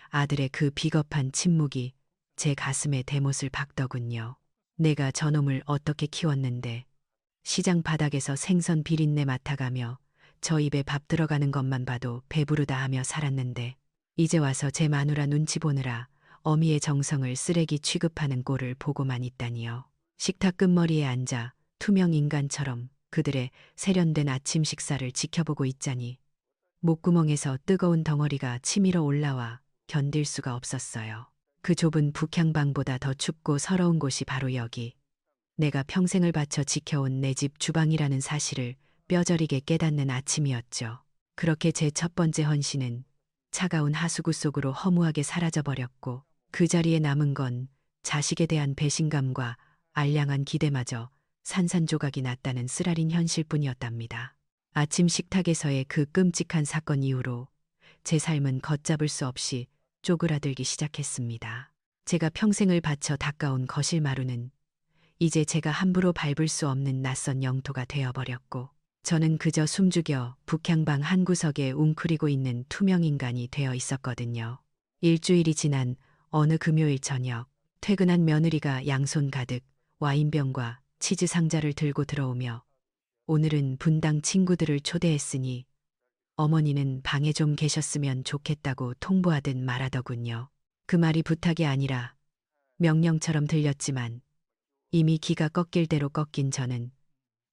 아들의 그 비겁한 침묵이 제 가슴에 대못을 박더군요. 내가 저놈을 어떻게 키웠는데 시장 바닥에서 생선 비린내 맡아가며 저 입에 밥 들어가는 것만 봐도 배부르다 하며 살았는데 이제 와서 제 마누라 눈치 보느라 어미의 정성을 쓰레기 취급하는 꼴을 보고만 있다니요. 식탁 끝머리에 앉아 투명 인간처럼 그들의 세련된 아침 식사를 지켜보고 있자니 목구멍에서 뜨거운 덩어리가 치밀어 올라와 견딜 수가 없었어요. 그 좁은 북향방보다 더 춥고 서러운 곳이 바로 여기. 내가 평생을 바쳐 지켜온 내 집 주방이라는 사실을 뼈저리게 깨닫는 아침이었죠. 그렇게 제 첫 번째 헌신은 차가운 하수구 속으로 허무하게 사라져버렸고 그 자리에 남은 건 자식에 대한 배신감과 알량한 기대마저 산산조각이 났다는 쓰라린 현실뿐이었답니다. 아침 식탁에서의 그 끔찍한 사건 이후로 제 삶은 걷잡을 수 없이 쪼그라들기 시작했습니다. 제가 평생을 바쳐 닦아온 거실 마루는 이제 제가 함부로 밟을 수 없는 낯선 영토가 되어버렸고 저는 그저 숨죽여 북향방 한 구석에 웅크리고 있는 투명 인간이 되어 있었거든요. 일주일이 지난 어느 금요일 저녁 퇴근한 며느리가 양손 가득 와인병과 치즈 상자를 들고 들어오며 오늘은 분당 친구들을 초대했으니 어머니는 방에 좀 계셨으면 좋겠다고 통보하듯 말하더군요. 그 말이 부탁이 아니라 명령처럼 들렸지만 이미 기가 꺾일 대로 꺾인 저는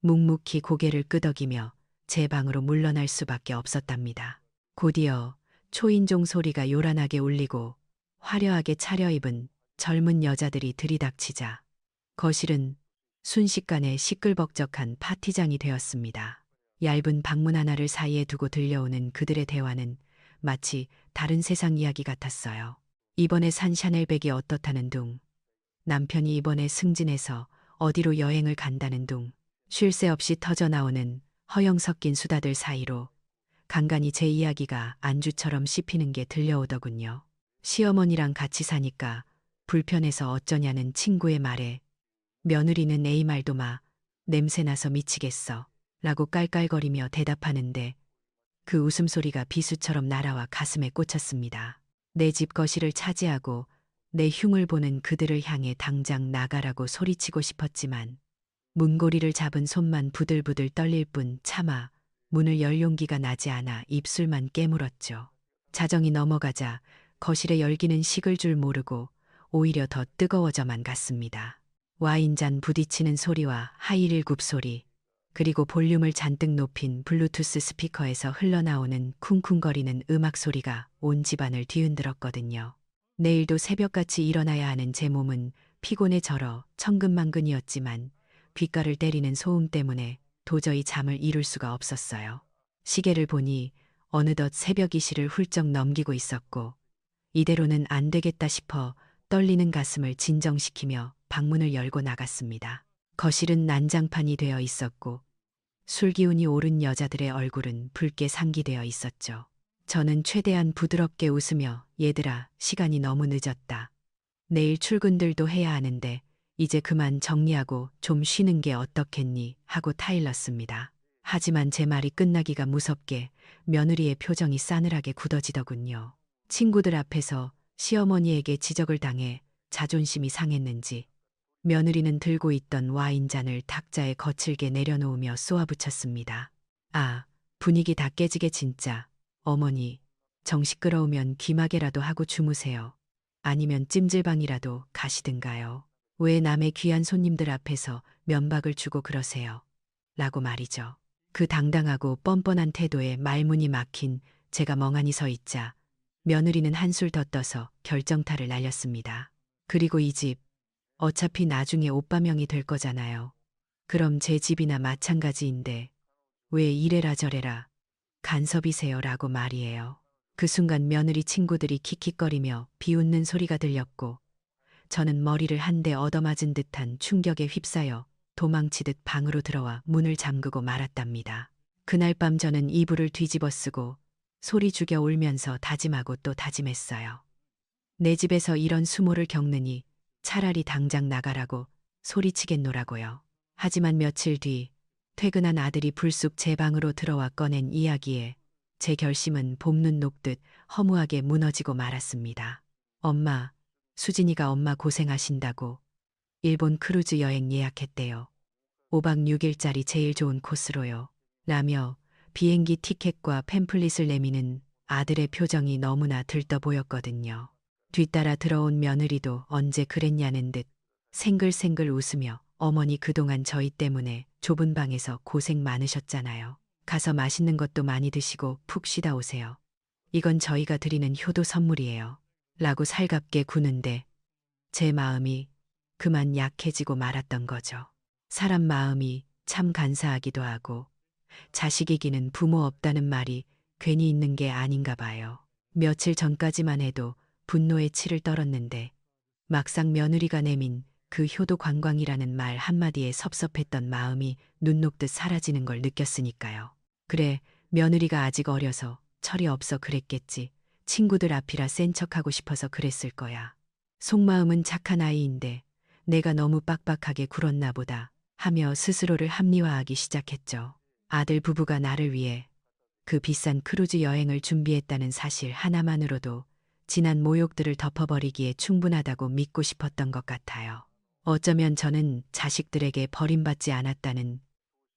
묵묵히 고개를 끄덕이며 제 방으로 물러날 수밖에 없었답니다. 곧이어 초인종 소리가 요란하게 울리고 화려하게 차려입은 젊은 여자들이 들이닥치자 거실은 순식간에 시끌벅적한 파티장이 되었습니다. 얇은 방문 하나를 사이에 두고 들려오는 그들의 대화는 마치 다른 세상 이야기 같았어요. 이번에 산 샤넬백이 어떻다는 둥, 남편이 이번에 승진해서 어디로 여행을 간다는 둥, 쉴 새 없이 터져나오는 허영 섞인 수다들 사이로 간간이 제 이야기가 안주처럼 씹히는 게 들려오더군요. 시어머니랑 같이 사니까 불편해서 어쩌냐는 친구의 말에 며느리는 에이 말도 마, 냄새나서 미치겠어 라고 깔깔거리며 대답하는데 그 웃음소리가 비수처럼 날아와 가슴에 꽂혔습니다. 내 집 거실을 차지하고 내 흉을 보는 그들을 향해 당장 나가라고 소리치고 싶었지만 문고리를 잡은 손만 부들부들 떨릴 뿐 차마 문을 열 용기가 나지 않아 입술만 깨물었죠. 자정이 넘어가자 거실의 열기는 식을 줄 모르고 오히려 더 뜨거워져만 갔습니다. 와인잔 부딪히는 소리와 하이힐 굽소리, 그리고 볼륨을 잔뜩 높인 블루투스 스피커에서 흘러나오는 쿵쿵거리는 음악 소리가 온 집안을 뒤흔들었거든요. 내일도 새벽같이 일어나야 하는 제 몸은 피곤에 절어 천근만근이었지만 귓가를 때리는 소음 때문에 도저히 잠을 이룰 수가 없었어요. 시계를 보니 어느덧 새벽 2시를 훌쩍 넘기고 있었고 이대로는 안 되겠다 싶어 떨리는 가슴을 진정시키며 방문을 열고 나갔습니다. 거실은 난장판이 되어 있었고 술기운이 오른 여자들의 얼굴은 붉게 상기되어 있었죠. 저는 최대한 부드럽게 웃으며 얘들아, 시간이 너무 늦었다. 내일 출근들도 해야 하는데 이제 그만 정리하고 좀 쉬는 게 어떻겠니 하고 타일렀습니다. 하지만 제 말이 끝나기가 무섭게 며느리의 표정이 싸늘하게 굳어지더군요. 친구들 앞에서 시어머니에게 지적을 당해 자존심이 상했는지 며느리는 들고 있던 와인잔을 탁자에 거칠게 내려놓으며 쏘아붙였습니다. 아, 분위기 다 깨지게 진짜. 어머니, 정 시끄러우면 귀마개라도 하고 주무세요. 아니면 찜질방이라도 가시든가요. 왜 남의 귀한 손님들 앞에서 면박을 주고 그러세요? 라고 말이죠. 그 당당하고 뻔뻔한 태도에 말문이 막힌 제가 멍하니 서 있자 며느리는 한술 더 떠서 결정타를 날렸습니다. 그리고 이 집 어차피 나중에 오빠 명이 될 거잖아요. 그럼 제 집이나 마찬가지인데 왜 이래라 저래라 간섭이세요 라고 말이에요. 그 순간 며느리 친구들이 킥킥거리며 비웃는 소리가 들렸고 저는 머리를 한 대 얻어맞은 듯한 충격에 휩싸여 도망치듯 방으로 들어와 문을 잠그고 말았답니다. 그날 밤 저는 이불을 뒤집어 쓰고 소리 죽여 울면서 다짐하고 또 다짐했어요. 내 집에서 이런 수모를 겪느니 차라리 당장 나가라고 소리치겠노라고요. 하지만 며칠 뒤 퇴근한 아들이 불쑥 제 방으로 들어와 꺼낸 이야기에 제 결심은 봄눈 녹듯 허무하게 무너지고 말았습니다. 엄마, 수진이가 엄마 고생하신다고 일본 크루즈 여행 예약했대요. 5박 6일짜리 제일 좋은 코스로요. 라며 비행기 티켓과 팸플릿을 내미는 아들의 표정이 너무나 들떠 보였거든요. 뒤따라 들어온 며느리도 언제 그랬냐는 듯 생글생글 웃으며 어머니 그동안 저희 때문에 좁은 방에서 고생 많으셨잖아요. 가서 맛있는 것도 많이 드시고 푹 쉬다 오세요. 이건 저희가 드리는 효도 선물이에요. 라고 살갑게 구는데 제 마음이 그만 약해지고 말았던 거죠. 사람 마음이 참 간사하기도 하고 자식이기는 부모 없다는 말이 괜히 있는 게 아닌가 봐요. 며칠 전까지만 해도 분노에 치를 떨었는데 막상 며느리가 내민 그 효도 관광이라는 말 한마디에 섭섭했던 마음이 눈 녹듯 사라지는 걸 느꼈으니까요. 그래, 며느리가 아직 어려서 철이 없어 그랬겠지. 친구들 앞이라 센 척하고 싶어서 그랬을 거야. 속마음은 착한 아이인데 내가 너무 빡빡하게 굴었나 보다 하며 스스로를 합리화하기 시작했죠. 아들 부부가 나를 위해 그 비싼 크루즈 여행을 준비했다는 사실 하나만으로도 지난 모욕들을 덮어버리기에 충분하다고 믿고 싶었던 것 같아요. 어쩌면 저는 자식들에게 버림받지 않았다는,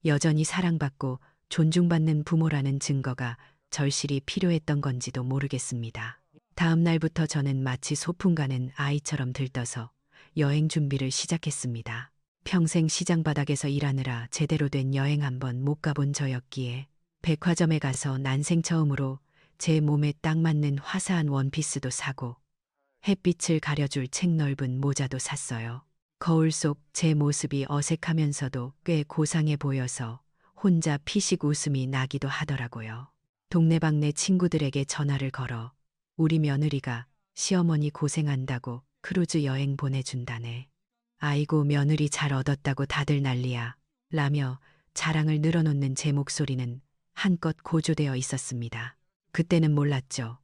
여전히 사랑받고 존중받는 부모라는 증거가 절실히 필요했던 건지도 모르겠습니다. 다음 날부터 저는 마치 소풍 가는 아이처럼 들떠서 여행 준비를 시작했습니다. 평생 시장 바닥에서 일하느라 제대로 된 여행 한번 못 가본 저였기에 백화점에 가서 난생 처음으로 제 몸에 딱 맞는 화사한 원피스도 사고 햇빛을 가려줄 책 넓은 모자도 샀어요. 거울 속 제 모습이 어색하면서도 꽤 고상해 보여서 혼자 피식 웃음이 나기도 하더라고요. 동네방네 친구들에게 전화를 걸어 우리 며느리가 시어머니 고생한다고 크루즈 여행 보내준다네. 아이고 며느리 잘 얻었다고 다들 난리야. 라며 자랑을 늘어놓는 제 목소리는 한껏 고조되어 있었습니다. 그때는 몰랐죠.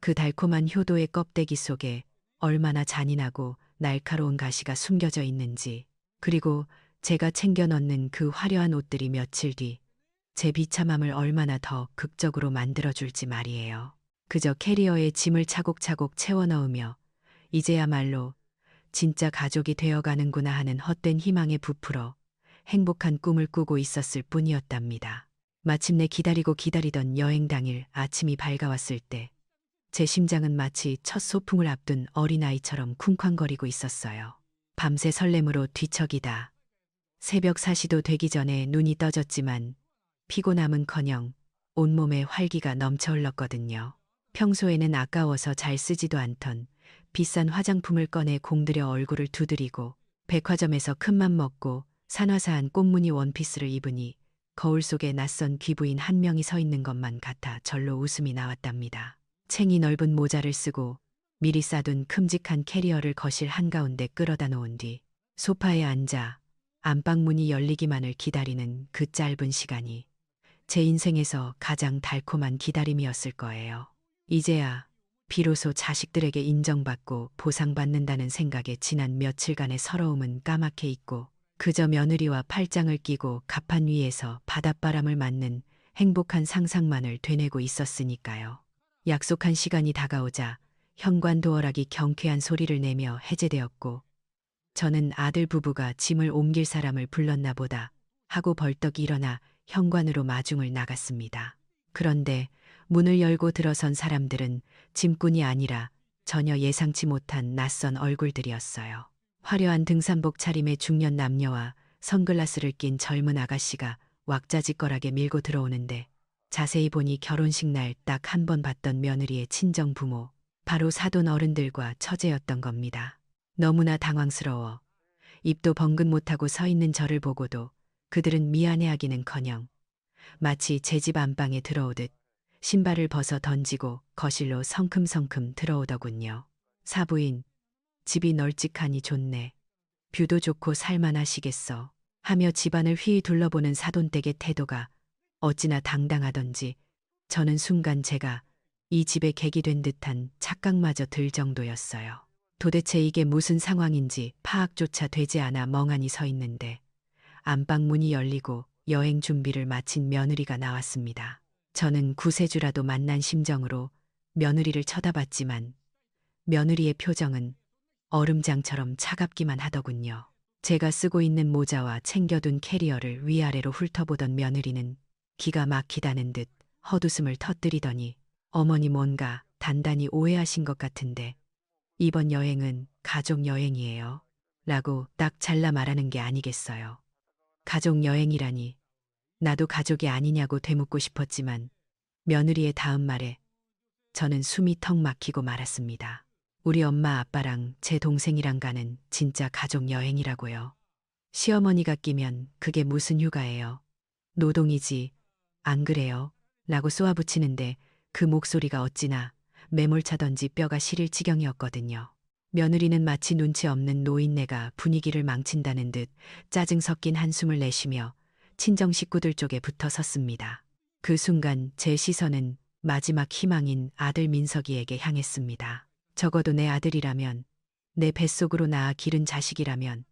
그 달콤한 효도의 껍데기 속에 얼마나 잔인하고 날카로운 가시가 숨겨져 있는지, 그리고 제가 챙겨 넣는 그 화려한 옷들이 며칠 뒤 제 비참함을 얼마나 더 극적으로 만들어줄지 말이에요. 그저 캐리어에 짐을 차곡차곡 채워 넣으며 이제야말로 진짜 가족이 되어가는구나 하는 헛된 희망에 부풀어 행복한 꿈을 꾸고 있었을 뿐이었답니다. 마침내 기다리고 기다리던 여행 당일 아침이 밝아왔을 때 제 심장은 마치 첫 소풍을 앞둔 어린아이처럼 쿵쾅거리고 있었어요. 밤새 설렘으로 뒤척이다. 새벽 4시도 되기 전에 눈이 떠졌지만 피곤함은커녕 온몸에 활기가 넘쳐 흘렀거든요. 평소에는 아까워서 잘 쓰지도 않던 비싼 화장품을 꺼내 공들여 얼굴을 두드리고 백화점에서 큰맘 먹고 산화사한 꽃무늬 원피스를 입으니 거울 속에 낯선 귀부인 한 명이 서 있는 것만 같아 절로 웃음이 나왔답니다. 챙이 넓은 모자를 쓰고 미리 싸둔 큼직한 캐리어를 거실 한가운데 끌어다 놓은 뒤 소파에 앉아 안방문이 열리기만을 기다리는 그 짧은 시간이 제 인생에서 가장 달콤한 기다림이었을 거예요. 이제야 비로소 자식들에게 인정받고 보상받는다는 생각에 지난 며칠간의 서러움은 까맣게 잊고 그저 며느리와 팔짱을 끼고 갑판 위에서 바닷바람을 맞는 행복한 상상만을 되뇌고 있었으니까요. 약속한 시간이 다가오자 현관도어락이 경쾌한 소리를 내며 해제되었고 저는 아들 부부가 짐을 옮길 사람을 불렀나 보다 하고 벌떡 일어나 현관으로 마중을 나갔습니다. 그런데 문을 열고 들어선 사람들은 짐꾼이 아니라 전혀 예상치 못한 낯선 얼굴들이었어요. 화려한 등산복 차림의 중년 남녀와 선글라스를 낀 젊은 아가씨가 왁자지껄하게 밀고 들어오는데 자세히 보니 결혼식 날 딱 한 번 봤던 며느리의 친정 부모, 바로 사돈 어른들과 처제였던 겁니다. 너무나 당황스러워 입도 번긋 못하고 서 있는 저를 보고도 그들은 미안해하기는커녕 마치 제 집 안방에 들어오듯 신발을 벗어 던지고 거실로 성큼성큼 들어오더군요. 사부인, 집이 널찍하니 좋네. 뷰도 좋고 살만하시겠어. 하며 집안을 휘 둘러보는 사돈댁의 태도가 어찌나 당당하던지 저는 순간 제가 이 집에 객이 된 듯한 착각마저 들 정도였어요. 도대체 이게 무슨 상황인지 파악조차 되지 않아 멍하니 서 있는데 안방 문이 열리고 여행 준비를 마친 며느리가 나왔습니다. 저는 구세주라도 만난 심정으로 며느리를 쳐다봤지만 며느리의 표정은 얼음장처럼 차갑기만 하더군요. 제가 쓰고 있는 모자와 챙겨둔 캐리어를 위아래로 훑어보던 며느리는 기가 막히다는 듯 헛웃음을 터뜨리더니 어머니 뭔가 단단히 오해하신 것 같은데 이번 여행은 가족 여행이에요. 라고 딱 잘라 말하는 게 아니겠어요. 가족 여행이라니 나도 가족이 아니냐고 되묻고 싶었지만 며느리의 다음 말에 저는 숨이 턱 막히고 말았습니다. 우리 엄마 아빠랑 제 동생이랑 가는 진짜 가족 여행이라고요. 시어머니가 끼면 그게 무슨 휴가예요. 노동이지. 안 그래요? 라고 쏘아붙이는데 그 목소리가 어찌나 매몰차던지 뼈가 시릴 지경이었거든요. 며느리는 마치 눈치 없는 노인네가 분위기를 망친다는 듯 짜증 섞인 한숨을 내쉬며 친정 식구들 쪽에 붙어 섰습니다. 그 순간 제 시선은 마지막 희망인 아들 민석이에게 향했습니다. 적어도 내 아들이라면, 내 뱃속으로 낳아 기른 자식이라면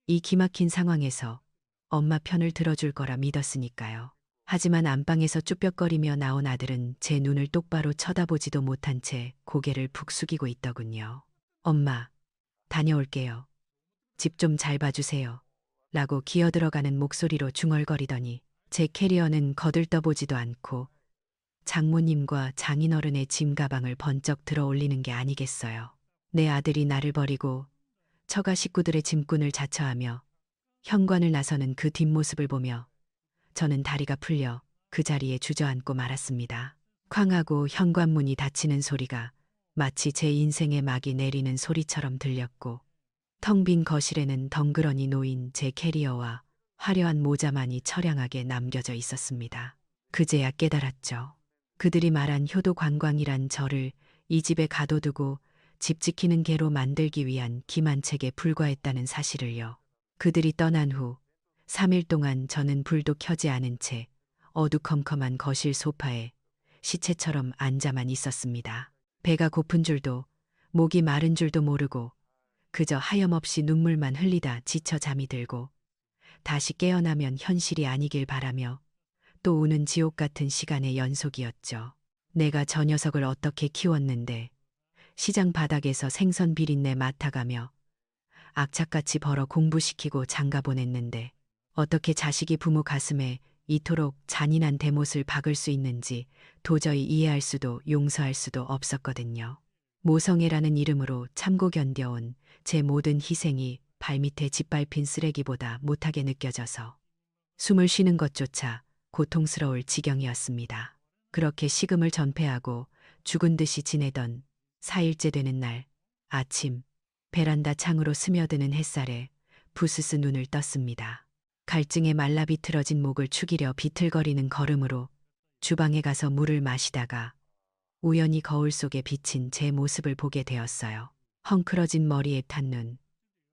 이 기막힌 상황에서 엄마 편을 들어줄 거라 믿었으니까요. 하지만 안방에서 쭈뼛거리며 나온 아들은 제 눈을 똑바로 쳐다보지도 못한 채 고개를 푹 숙이고 있더군요. 엄마, 다녀올게요. 집 좀 잘 봐주세요. 라고 기어들어가는 목소리로 중얼거리더니 제 캐리어는 거들떠보지도 않고 장모님과 장인어른의 짐 가방을 번쩍 들어 올리는 게 아니겠어요. 내 아들이 나를 버리고 처가 식구들의 짐꾼을 자처하며 현관을 나서는 그 뒷모습을 보며 저는 다리가 풀려 그 자리에 주저앉고 말았습니다. 쾅하고 현관문이 닫히는 소리가 마치 제 인생의 막이 내리는 소리처럼 들렸고 텅 빈 거실에는 덩그러니 놓인 제 캐리어와 화려한 모자만이 처량하게 남겨져 있었습니다. 그제야 깨달았죠. 그들이 말한 효도 관광이란 저를 이 집에 가둬두고 집 지키는 개로 만들기 위한 기만책에 불과했다는 사실을요. 그들이 떠난 후 3일 동안 저는 불도 켜지 않은 채 어두컴컴한 거실 소파에 시체처럼 앉아만 있었습니다. 배가 고픈 줄도 목이 마른 줄도 모르고 그저 하염없이 눈물만 흘리다 지쳐 잠이 들고 다시 깨어나면 현실이 아니길 바라며 또 우는 지옥 같은 시간의 연속이었죠. 내가 저 녀석을 어떻게 키웠는데 시장 바닥에서 생선 비린내 맡아가며 악착같이 벌어 공부시키고 장가 보냈는데 어떻게 자식이 부모 가슴에 이토록 잔인한 대못을 박을 수 있는지 도저히 이해할 수도 용서할 수도 없었거든요. 모성애라는 이름으로 참고 견뎌온 제 모든 희생이 발밑에 짓밟힌 쓰레기보다 못하게 느껴져서 숨을 쉬는 것조차 고통스러울 지경이었습니다. 그렇게 식음을 전폐하고 죽은 듯이 지내던 4일째 되는 날 아침 베란다 창으로 스며드는 햇살에 부스스 눈을 떴습니다. 갈증에 말라 비틀어진 목을 축이려 비틀거리는 걸음으로 주방에 가서 물을 마시다가 우연히 거울 속에 비친 제 모습을 보게 되었어요. 헝클어진 머리에 탄 눈,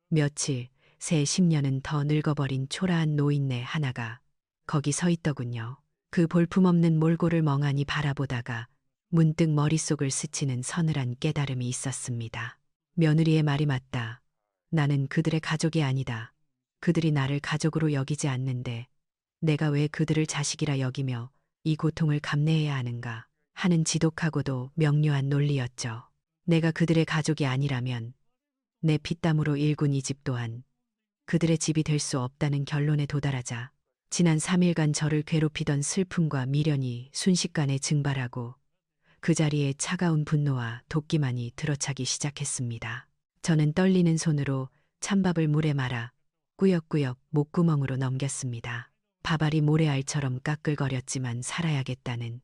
며칠, 새 10년은 더 늙어버린 초라한 노인네 하나가 거기 서 있더군요. 그 볼품없는 몰골을 멍하니 바라보다가 문득 머릿속을 스치는 서늘한 깨달음이 있었습니다. 며느리의 말이 맞다. 나는 그들의 가족이 아니다. 그들이 나를 가족으로 여기지 않는데 내가 왜 그들을 자식이라 여기며 이 고통을 감내해야 하는가 하는 지독하고도 명료한 논리였죠. 내가 그들의 가족이 아니라면 내 피땀으로 일군 이 집 또한 그들의 집이 될 수 없다는 결론에 도달하자 지난 3일간 저를 괴롭히던 슬픔과 미련이 순식간에 증발하고 그 자리에 차가운 분노와 도끼만이 들어차기 시작했습니다. 저는 떨리는 손으로 찬밥을 물에 말아 꾸역꾸역 목구멍으로 넘겼습니다. 밥알이 모래알처럼 까끌거렸지만 살아야겠다는,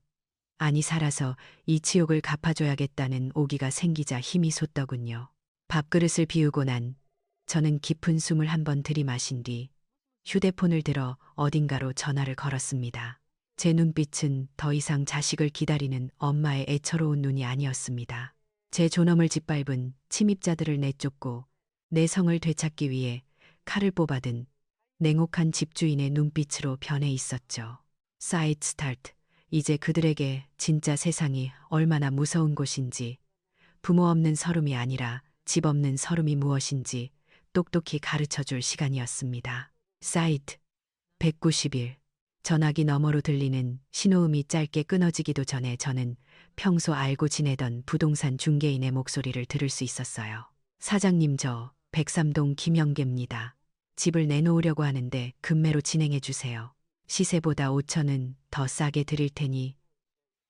아니 살아서 이 치욕을 갚아줘야겠다는 오기가 생기자 힘이 솟더군요. 밥그릇을 비우고 난 저는 깊은 숨을 한번 들이마신 뒤 휴대폰을 들어 어딘가로 전화를 걸었습니다. 제 눈빛은 더 이상 자식을 기다리는 엄마의 애처로운 눈이 아니었습니다. 제 존엄을 짓밟은 침입자들을 내쫓고 내 성을 되찾기 위해 칼을 뽑아든 냉혹한 집주인의 눈빛으로 변해 있었죠. 사이트 스타트. 이제 그들에게 진짜 세상이 얼마나 무서운 곳인지, 부모 없는 서름이 아니라 집 없는 서름이 무엇인지 똑똑히 가르쳐줄 시간이었습니다. 사이트 190일. 전화기 너머로 들리는 신호음이 짧게 끊어지기도 전에 저는 평소 알고 지내던 부동산 중개인의 목소리를 들을 수 있었어요. 사장님, 저 103동 김영계입니다. 집을 내놓으려고 하는데 금매로 진행해 주세요. 시세보다 5천은 더 싸게 드릴 테니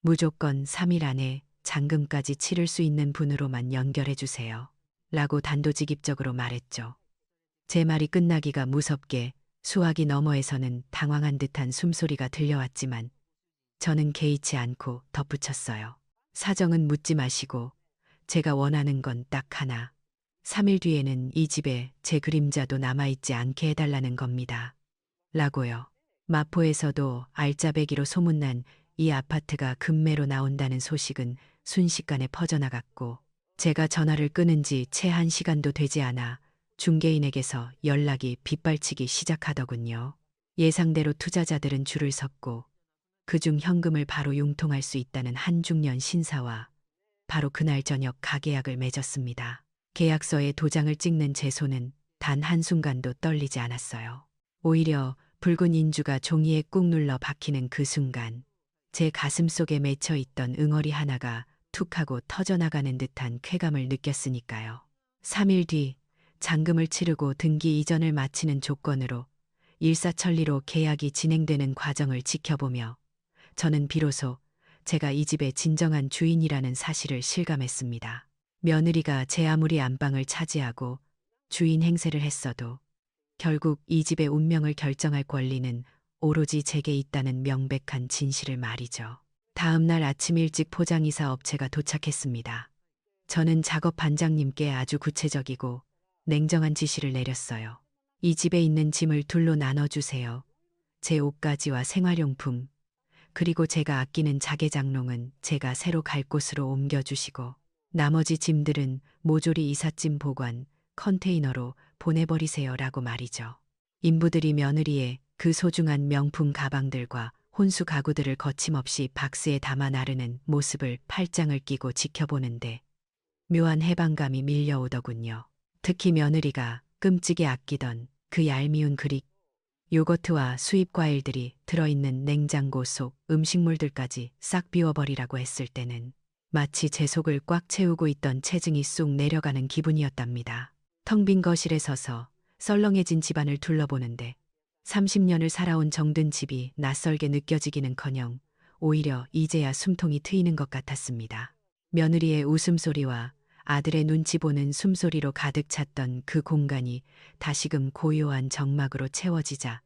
무조건 3일 안에 잔금까지 치를 수 있는 분으로만 연결해 주세요. 라고 단도직입적으로 말했죠. 제 말이 끝나기가 무섭게 수화기 너머에서는 당황한 듯한 숨소리가 들려왔지만 저는 개의치 않고 덧붙였어요. 사정은 묻지 마시고 제가 원하는 건 딱 하나. 3일 뒤에는 이 집에 제 그림자도 남아있지 않게 해달라는 겁니다. 라고요. 마포에서도 알짜배기로 소문난 이 아파트가 금매로 나온다는 소식은 순식간에 퍼져나갔고 제가 전화를 끊은 지 채 1시간도 되지 않아 중개인에게서 연락이 빗발치기 시작하더군요. 예상대로 투자자들은 줄을 섰고 그중 현금을 바로 융통할 수 있다는 한중년 신사와 바로 그날 저녁 가계약을 맺었습니다. 계약서에 도장을 찍는 제 손은 단 한순간도 떨리지 않았어요. 오히려 붉은 인주가 종이에 꾹 눌러 박히는 그 순간 제 가슴 속에 맺혀 있던 응어리 하나가 툭 하고 터져나가는 듯한 쾌감을 느꼈으니까요. 3일 뒤 잔금을 치르고 등기 이전을 마치는 조건으로 일사천리로 계약이 진행되는 과정을 지켜보며 저는 비로소 제가 이 집의 진정한 주인이라는 사실을 실감했습니다. 며느리가 제 아무리 안방을 차지하고 주인 행세를 했어도 결국 이 집의 운명을 결정할 권리는 오로지 제게 있다는 명백한 진실을 말이죠. 다음 날 아침 일찍 포장이사 업체가 도착했습니다. 저는 작업 반장님께 아주 구체적이고 냉정한 지시를 내렸어요. 이 집에 있는 짐을 둘로 나눠주세요. 제 옷가지와 생활용품, 그리고 제가 아끼는 자개장롱은 제가 새로 갈 곳으로 옮겨주시고 나머지 짐들은 모조리 이삿짐 보관, 컨테이너로 보내버리세요 라고 말이죠. 인부들이 며느리의 그 소중한 명품 가방들과 혼수 가구들을 거침없이 박스에 담아 나르는 모습을 팔짱을 끼고 지켜보는데 묘한 해방감이 밀려오더군요. 특히 며느리가 끔찍이 아끼던 그 얄미운 그릭, 요거트와 수입 과일들이 들어있는 냉장고 속 음식물들까지 싹 비워버리라고 했을 때는 마치 제 속을 꽉 채우고 있던 체증이 쑥 내려가는 기분이었답니다. 텅 빈 거실에 서서 썰렁해진 집안을 둘러보는데 30년을 살아온 정든 집이 낯설게 느껴지기는커녕 오히려 이제야 숨통이 트이는 것 같았습니다. 며느리의 웃음소리와 아들의 눈치 보는 숨소리로 가득 찼던 그 공간이 다시금 고요한 정막으로 채워지자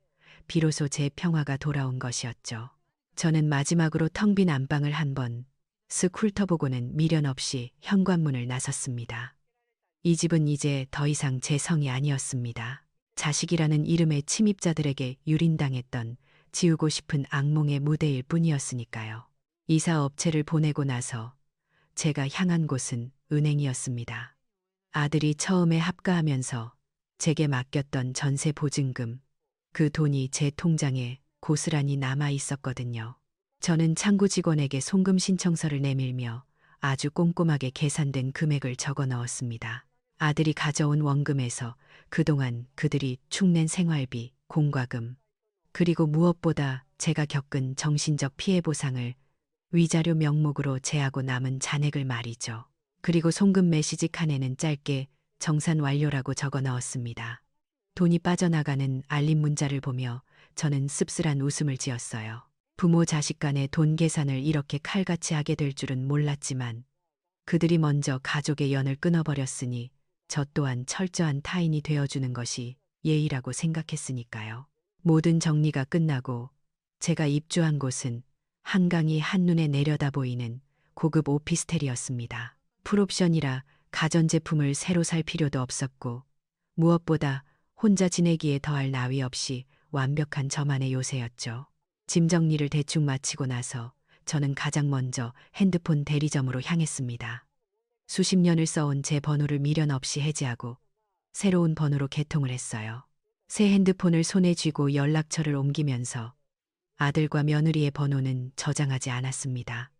비로소 제 평화가 돌아온 것이었죠. 저는 마지막으로 텅 빈 안방을 한번 쓱 훑어보고는 미련 없이 현관문을 나섰습니다. 이 집은 이제 더 이상 제 성이 아니었습니다. 자식이라는 이름의 침입자들에게 유린당했던 지우고 싶은 악몽의 무대일 뿐이었으니까요. 이사 업체를 보내고 나서 제가 향한 곳은 은행이었습니다. 아들이 처음에 합가하면서 제게 맡겼던 전세 보증금, 그 돈이 제 통장에 고스란히 남아 있었거든요. 저는 창구 직원에게 송금 신청서를 내밀며 아주 꼼꼼하게 계산된 금액을 적어 넣었습니다. 아들이 가져온 원금에서 그동안 그들이 축낸 생활비, 공과금, 그리고 무엇보다 제가 겪은 정신적 피해 보상을 위자료 명목으로 제하고 남은 잔액을 말이죠. 그리고 송금 메시지 칸에는 짧게 정산 완료라고 적어 넣었습니다. 돈이 빠져나가는 알림 문자를 보며 저는 씁쓸한 웃음을 지었어요. 부모 자식 간의 돈 계산을 이렇게 칼같이 하게 될 줄은 몰랐지만 그들이 먼저 가족의 연을 끊어버렸으니 저 또한 철저한 타인이 되어주는 것이 예의라고 생각했으니까요. 모든 정리가 끝나고 제가 입주한 곳은 한강이 한눈에 내려다 보이는 고급 오피스텔이었습니다. 풀옵션이라 가전제품을 새로 살 필요도 없었고 무엇보다 혼자 지내기에 더할 나위 없이 완벽한 저만의 요새였죠. 짐 정리를 대충 마치고 나서 저는 가장 먼저 핸드폰 대리점으로 향했습니다. 수십 년을 써온 제 번호를 미련 없이 해지하고 새로운 번호로 개통을 했어요. 새 핸드폰을 손에 쥐고 연락처를 옮기면서 아들과 며느리의 번호는 저장하지 않았습니다.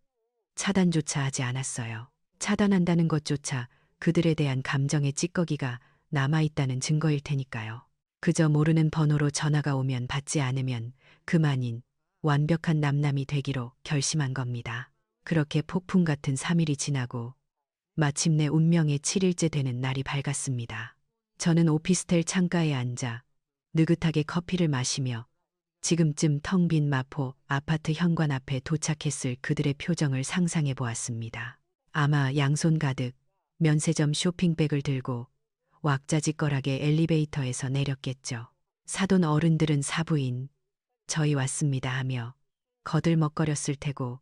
차단조차 하지 않았어요. 차단한다는 것조차 그들에 대한 감정의 찌꺼기가 남아있다는 증거일 테니까요. 그저 모르는 번호로 전화가 오면 받지 않으면 그만인 완벽한 남남이 되기로 결심한 겁니다. 그렇게 폭풍 같은 3일이 지나고 마침내 운명의 7일째 되는 날이 밝았습니다. 저는 오피스텔 창가에 앉아 느긋하게 커피를 마시며 지금쯤 텅 빈 마포 아파트 현관 앞에 도착했을 그들의 표정을 상상해 보았습니다. 아마 양손 가득 면세점 쇼핑백을 들고 왁자지껄하게 엘리베이터에서 내렸겠죠. 사돈 어른들은 사부인 저희 왔습니다 하며 거들먹거렸을 테고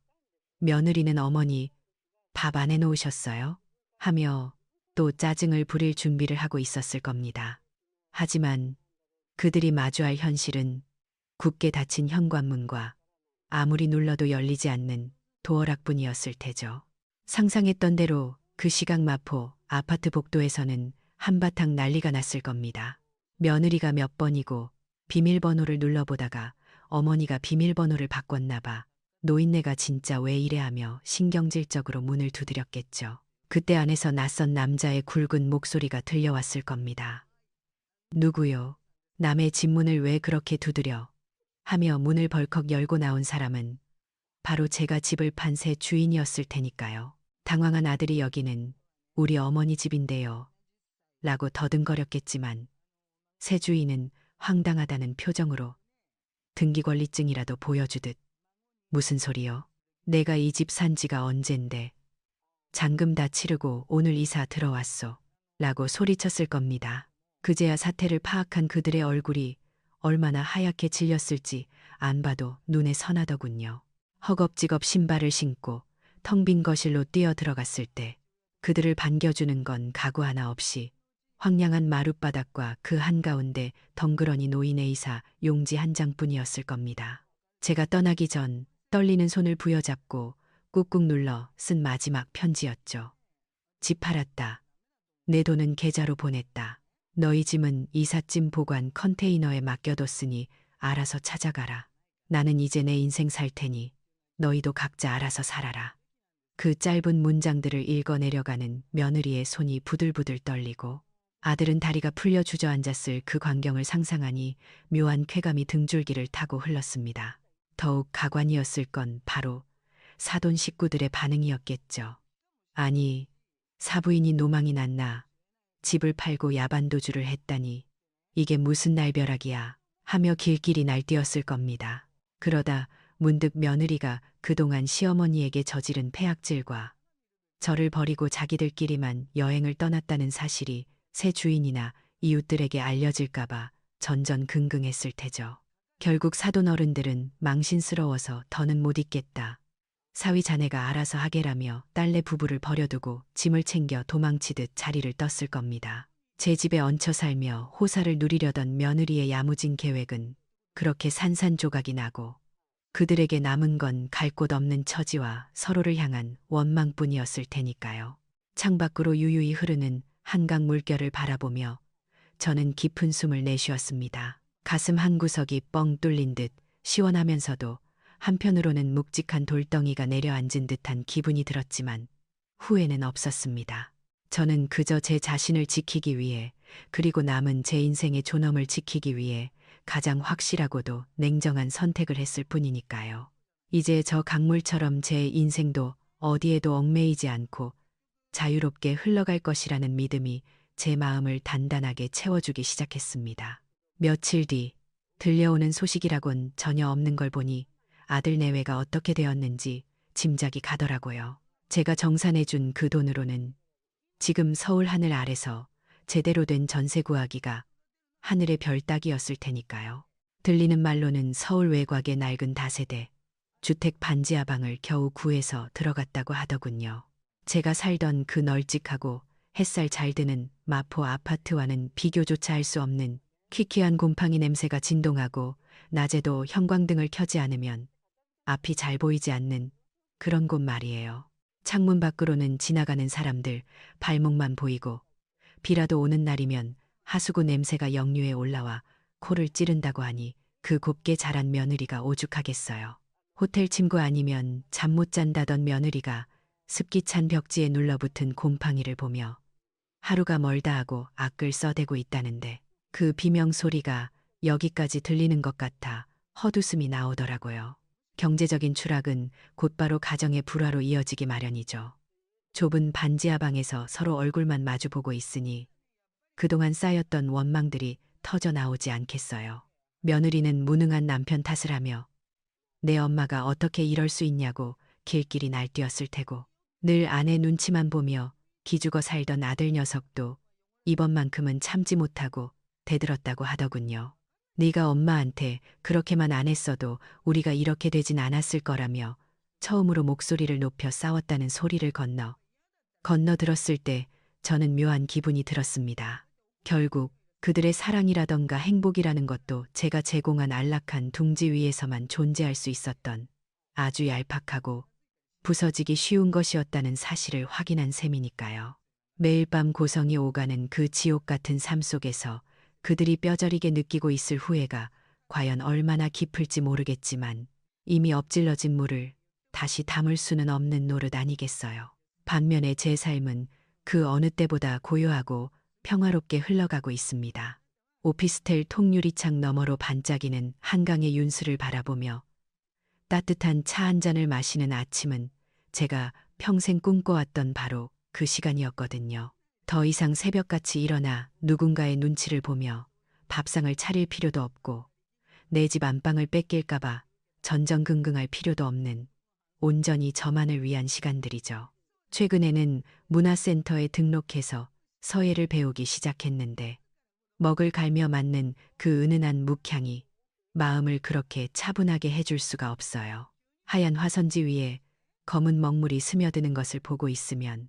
며느리는 어머니 밥 안 해놓으셨어요? 하며 또 짜증을 부릴 준비를 하고 있었을 겁니다. 하지만 그들이 마주할 현실은 굳게 닫힌 현관문과 아무리 눌러도 열리지 않는 도어락뿐이었을 테죠. 상상했던 대로 그 시각 마포 아파트 복도에서는 한바탕 난리가 났을 겁니다. 며느리가 몇 번이고 비밀번호를 눌러보다가 어머니가 비밀번호를 바꿨나 봐. 노인네가 진짜 왜 이래 하며 신경질적으로 문을 두드렸겠죠. 그때 안에서 낯선 남자의 굵은 목소리가 들려왔을 겁니다. 누구요? 남의 집 문을 왜 그렇게 두드려? 하며 문을 벌컥 열고 나온 사람은 바로 제가 집을 판 새 주인이었을 테니까요. 당황한 아들이 여기는 우리 어머니 집인데요. 라고 더듬거렸겠지만 새 주인은 황당하다는 표정으로 등기권리증이라도 보여주듯 무슨 소리요? 내가 이 집 산 지가 언젠데 잔금 다 치르고 오늘 이사 들어왔소. 라고 소리쳤을 겁니다. 그제야 사태를 파악한 그들의 얼굴이 얼마나 하얗게 질렸을지 안 봐도 눈에 선하더군요. 허겁지겁 신발을 신고 텅 빈 거실로 뛰어 들어갔을 때 그들을 반겨주는 건 가구 하나 없이 황량한 마룻바닥과 그 한가운데 덩그러니 놓인 A사 용지 한 장뿐이었을 겁니다. 제가 떠나기 전 떨리는 손을 부여잡고 꾹꾹 눌러 쓴 마지막 편지였죠. 집 팔았다. 내 돈은 계좌로 보냈다. 너희 짐은 이삿짐 보관 컨테이너에 맡겨뒀으니 알아서 찾아가라. 나는 이제 내 인생 살 테니 너희도 각자 알아서 살아라. 그 짧은 문장들을 읽어 내려가는 며느리의 손이 부들부들 떨리고 아들은 다리가 풀려 주저앉았을 그 광경을 상상하니 묘한 쾌감이 등줄기를 타고 흘렀습니다. 더욱 가관이었을 건 바로 사돈 식구들의 반응이었겠죠. 아니, 사부인이 노망이 났나? 집을 팔고 야반도주를 했다니 이게 무슨 날벼락이야 하며 길길이 날뛰었을 겁니다. 그러다 문득 며느리가 그동안 시어머니에게 저지른 폐악질과 저를 버리고 자기들끼리만 여행을 떠났다는 사실이 새 주인이나 이웃들에게 알려질까봐 전전긍긍했을 테죠. 결국 사돈 어른들은 망신스러워서 더는 못 있겠다. 사위 자네가 알아서 하게라며 딸내 부부를 버려두고 짐을 챙겨 도망치듯 자리를 떴을 겁니다. 제 집에 얹혀 살며 호사를 누리려던 며느리의 야무진 계획은 그렇게 산산조각이 나고 그들에게 남은 건 갈 곳 없는 처지와 서로를 향한 원망뿐이었을 테니까요. 창밖으로 유유히 흐르는 한강 물결을 바라보며 저는 깊은 숨을 내쉬었습니다. 가슴 한구석이 뻥 뚫린 듯 시원하면서도 한편으로는 묵직한 돌덩이가 내려앉은 듯한 기분이 들었지만 후회는 없었습니다. 저는 그저 제 자신을 지키기 위해, 그리고 남은 제 인생의 존엄을 지키기 위해 가장 확실하고도 냉정한 선택을 했을 뿐이니까요. 이제 저 강물처럼 제 인생도 어디에도 얽매이지 않고 자유롭게 흘러갈 것이라는 믿음이 제 마음을 단단하게 채워주기 시작했습니다. 며칠 뒤 들려오는 소식이라곤 전혀 없는 걸 보니 아들 내외가 어떻게 되었는지 짐작이 가더라고요. 제가 정산해준 그 돈으로는 지금 서울 하늘 아래서 제대로 된 전세 구하기가 하늘의 별 따기였을 테니까요. 들리는 말로는 서울 외곽의 낡은 다세대 주택 반지하 방을 겨우 구해서 들어갔다고 하더군요. 제가 살던 그 널찍하고 햇살 잘 드는 마포 아파트와는 비교조차 할 수 없는 퀴퀴한 곰팡이 냄새가 진동하고, 낮에도 형광등을 켜지 않으면 앞이 잘 보이지 않는 그런 곳 말이에요. 창문 밖으로는 지나가는 사람들 발목만 보이고, 비라도 오는 날이면 하수구 냄새가 역류에 올라와 코를 찌른다고 하니 그 곱게 자란 며느리가 오죽하겠어요. 호텔 침구 아니면 잠 못 잔다던 며느리가 습기 찬 벽지에 눌러붙은 곰팡이를 보며 하루가 멀다 하고 악글 써대고 있다는데, 그 비명 소리가 여기까지 들리는 것 같아 헛웃음이 나오더라고요. 경제적인 추락은 곧바로 가정의 불화로 이어지기 마련이죠. 좁은 반지하 방에서 서로 얼굴만 마주보고 있으니 그동안 쌓였던 원망들이 터져 나오지 않겠어요. 며느리는 무능한 남편 탓을 하며 내 엄마가 어떻게 이럴 수 있냐고 길길이 날뛰었을 테고, 늘 아내 눈치만 보며 기죽어 살던 아들 녀석도 이번만큼은 참지 못하고 대들었다고 하더군요. 네가 엄마한테 그렇게만 안 했어도 우리가 이렇게 되진 않았을 거라며 처음으로 목소리를 높여 싸웠다는 소리를 건너 들었을 때 저는 묘한 기분이 들었습니다. 결국 그들의 사랑이라던가 행복이라는 것도 제가 제공한 안락한 둥지 위에서만 존재할 수 있었던 아주 얄팍하고 부서지기 쉬운 것이었다는 사실을 확인한 셈이니까요. 매일 밤 고성이 오가는 그 지옥 같은 삶 속에서 그들이 뼈저리게 느끼고 있을 후회가 과연 얼마나 깊을지 모르겠지만, 이미 엎질러진 물을 다시 담을 수는 없는 노릇 아니겠어요. 반면에 제 삶은 그 어느 때보다 고요하고 평화롭게 흘러가고 있습니다. 오피스텔 통유리창 너머로 반짝이는 한강의 윤수를 바라보며 따뜻한 차 한 잔을 마시는 아침은 제가 평생 꿈꿔왔던 바로 그 시간이었거든요. 더 이상 새벽같이 일어나 누군가의 눈치를 보며 밥상을 차릴 필요도 없고, 내 집 안방을 뺏길까봐 전전긍긍할 필요도 없는 온전히 저만을 위한 시간들이죠. 최근에는 문화센터에 등록해서 서예를 배우기 시작했는데, 먹을 갈며 맡는 그 은은한 묵향이 마음을 그렇게 차분하게 해줄 수가 없어요. 하얀 화선지 위에 검은 먹물이 스며드는 것을 보고 있으면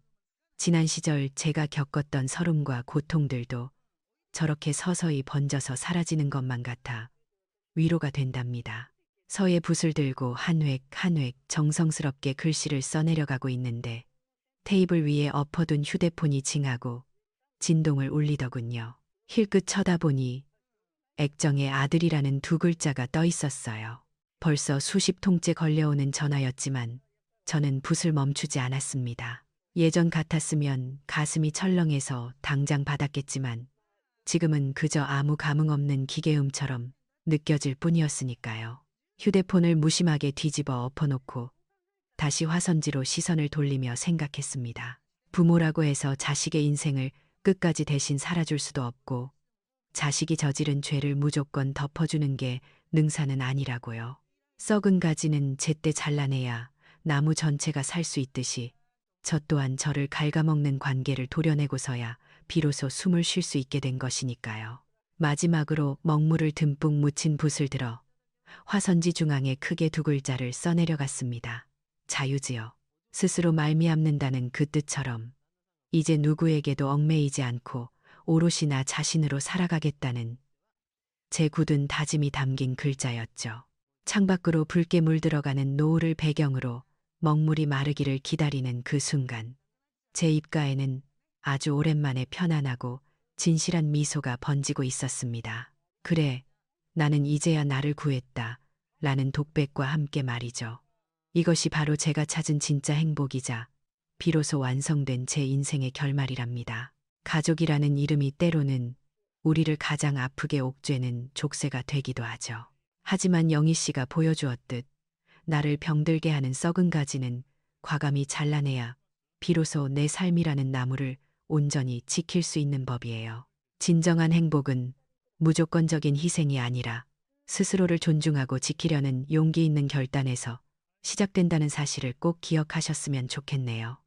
지난 시절 제가 겪었던 서름과 고통들도 저렇게 서서히 번져서 사라지는 것만 같아 위로가 된답니다. 서예 붓을 들고 한 획 한 획 정성스럽게 글씨를 써내려가고 있는데, 테이블 위에 엎어둔 휴대폰이 징하고 진동을 울리더군요. 힐끗 쳐다보니 액정에 아들이라는 두 글자가 떠 있었어요. 벌써 수십 통째 걸려오는 전화였지만 저는 붓을 멈추지 않았습니다. 예전 같았으면 가슴이 철렁해서 당장 받았겠지만 지금은 그저 아무 감흥 없는 기계음처럼 느껴질 뿐이었으니까요. 휴대폰을 무심하게 뒤집어 엎어놓고 다시 화선지로 시선을 돌리며 생각했습니다. 부모라고 해서 자식의 인생을 끝까지 대신 살아줄 수도 없고, 자식이 저지른 죄를 무조건 덮어주는 게 능사는 아니라고요. 썩은 가지는 제때 잘라내야 나무 전체가 살 수 있듯이 저 또한 저를 갉아먹는 관계를 도려내고서야 비로소 숨을 쉴 수 있게 된 것이니까요. 마지막으로 먹물을 듬뿍 묻힌 붓을 들어 화선지 중앙에 크게 두 글자를 써내려갔습니다. 자유지요. 스스로 말미암는다는 그 뜻처럼 이제 누구에게도 얽매이지 않고 오롯이 나 자신으로 살아가겠다는 제 굳은 다짐이 담긴 글자였죠. 창밖으로 붉게 물들어가는 노을을 배경으로 먹물이 마르기를 기다리는 그 순간, 제 입가에는 아주 오랜만에 편안하고 진실한 미소가 번지고 있었습니다. 그래, 나는 이제야 나를 구했다 라는 독백과 함께 말이죠. 이것이 바로 제가 찾은 진짜 행복이자 비로소 완성된 제 인생의 결말이랍니다. 가족이라는 이름이 때로는 우리를 가장 아프게 옥죄는 족쇄가 되기도 하죠. 하지만 영희 씨가 보여주었듯 나를 병들게 하는 썩은 가지는 과감히 잘라내야 비로소 내 삶이라는 나무를 온전히 지킬 수 있는 법이에요. 진정한 행복은 무조건적인 희생이 아니라 스스로를 존중하고 지키려는 용기 있는 결단에서 시작된다는 사실을 꼭 기억하셨으면 좋겠네요.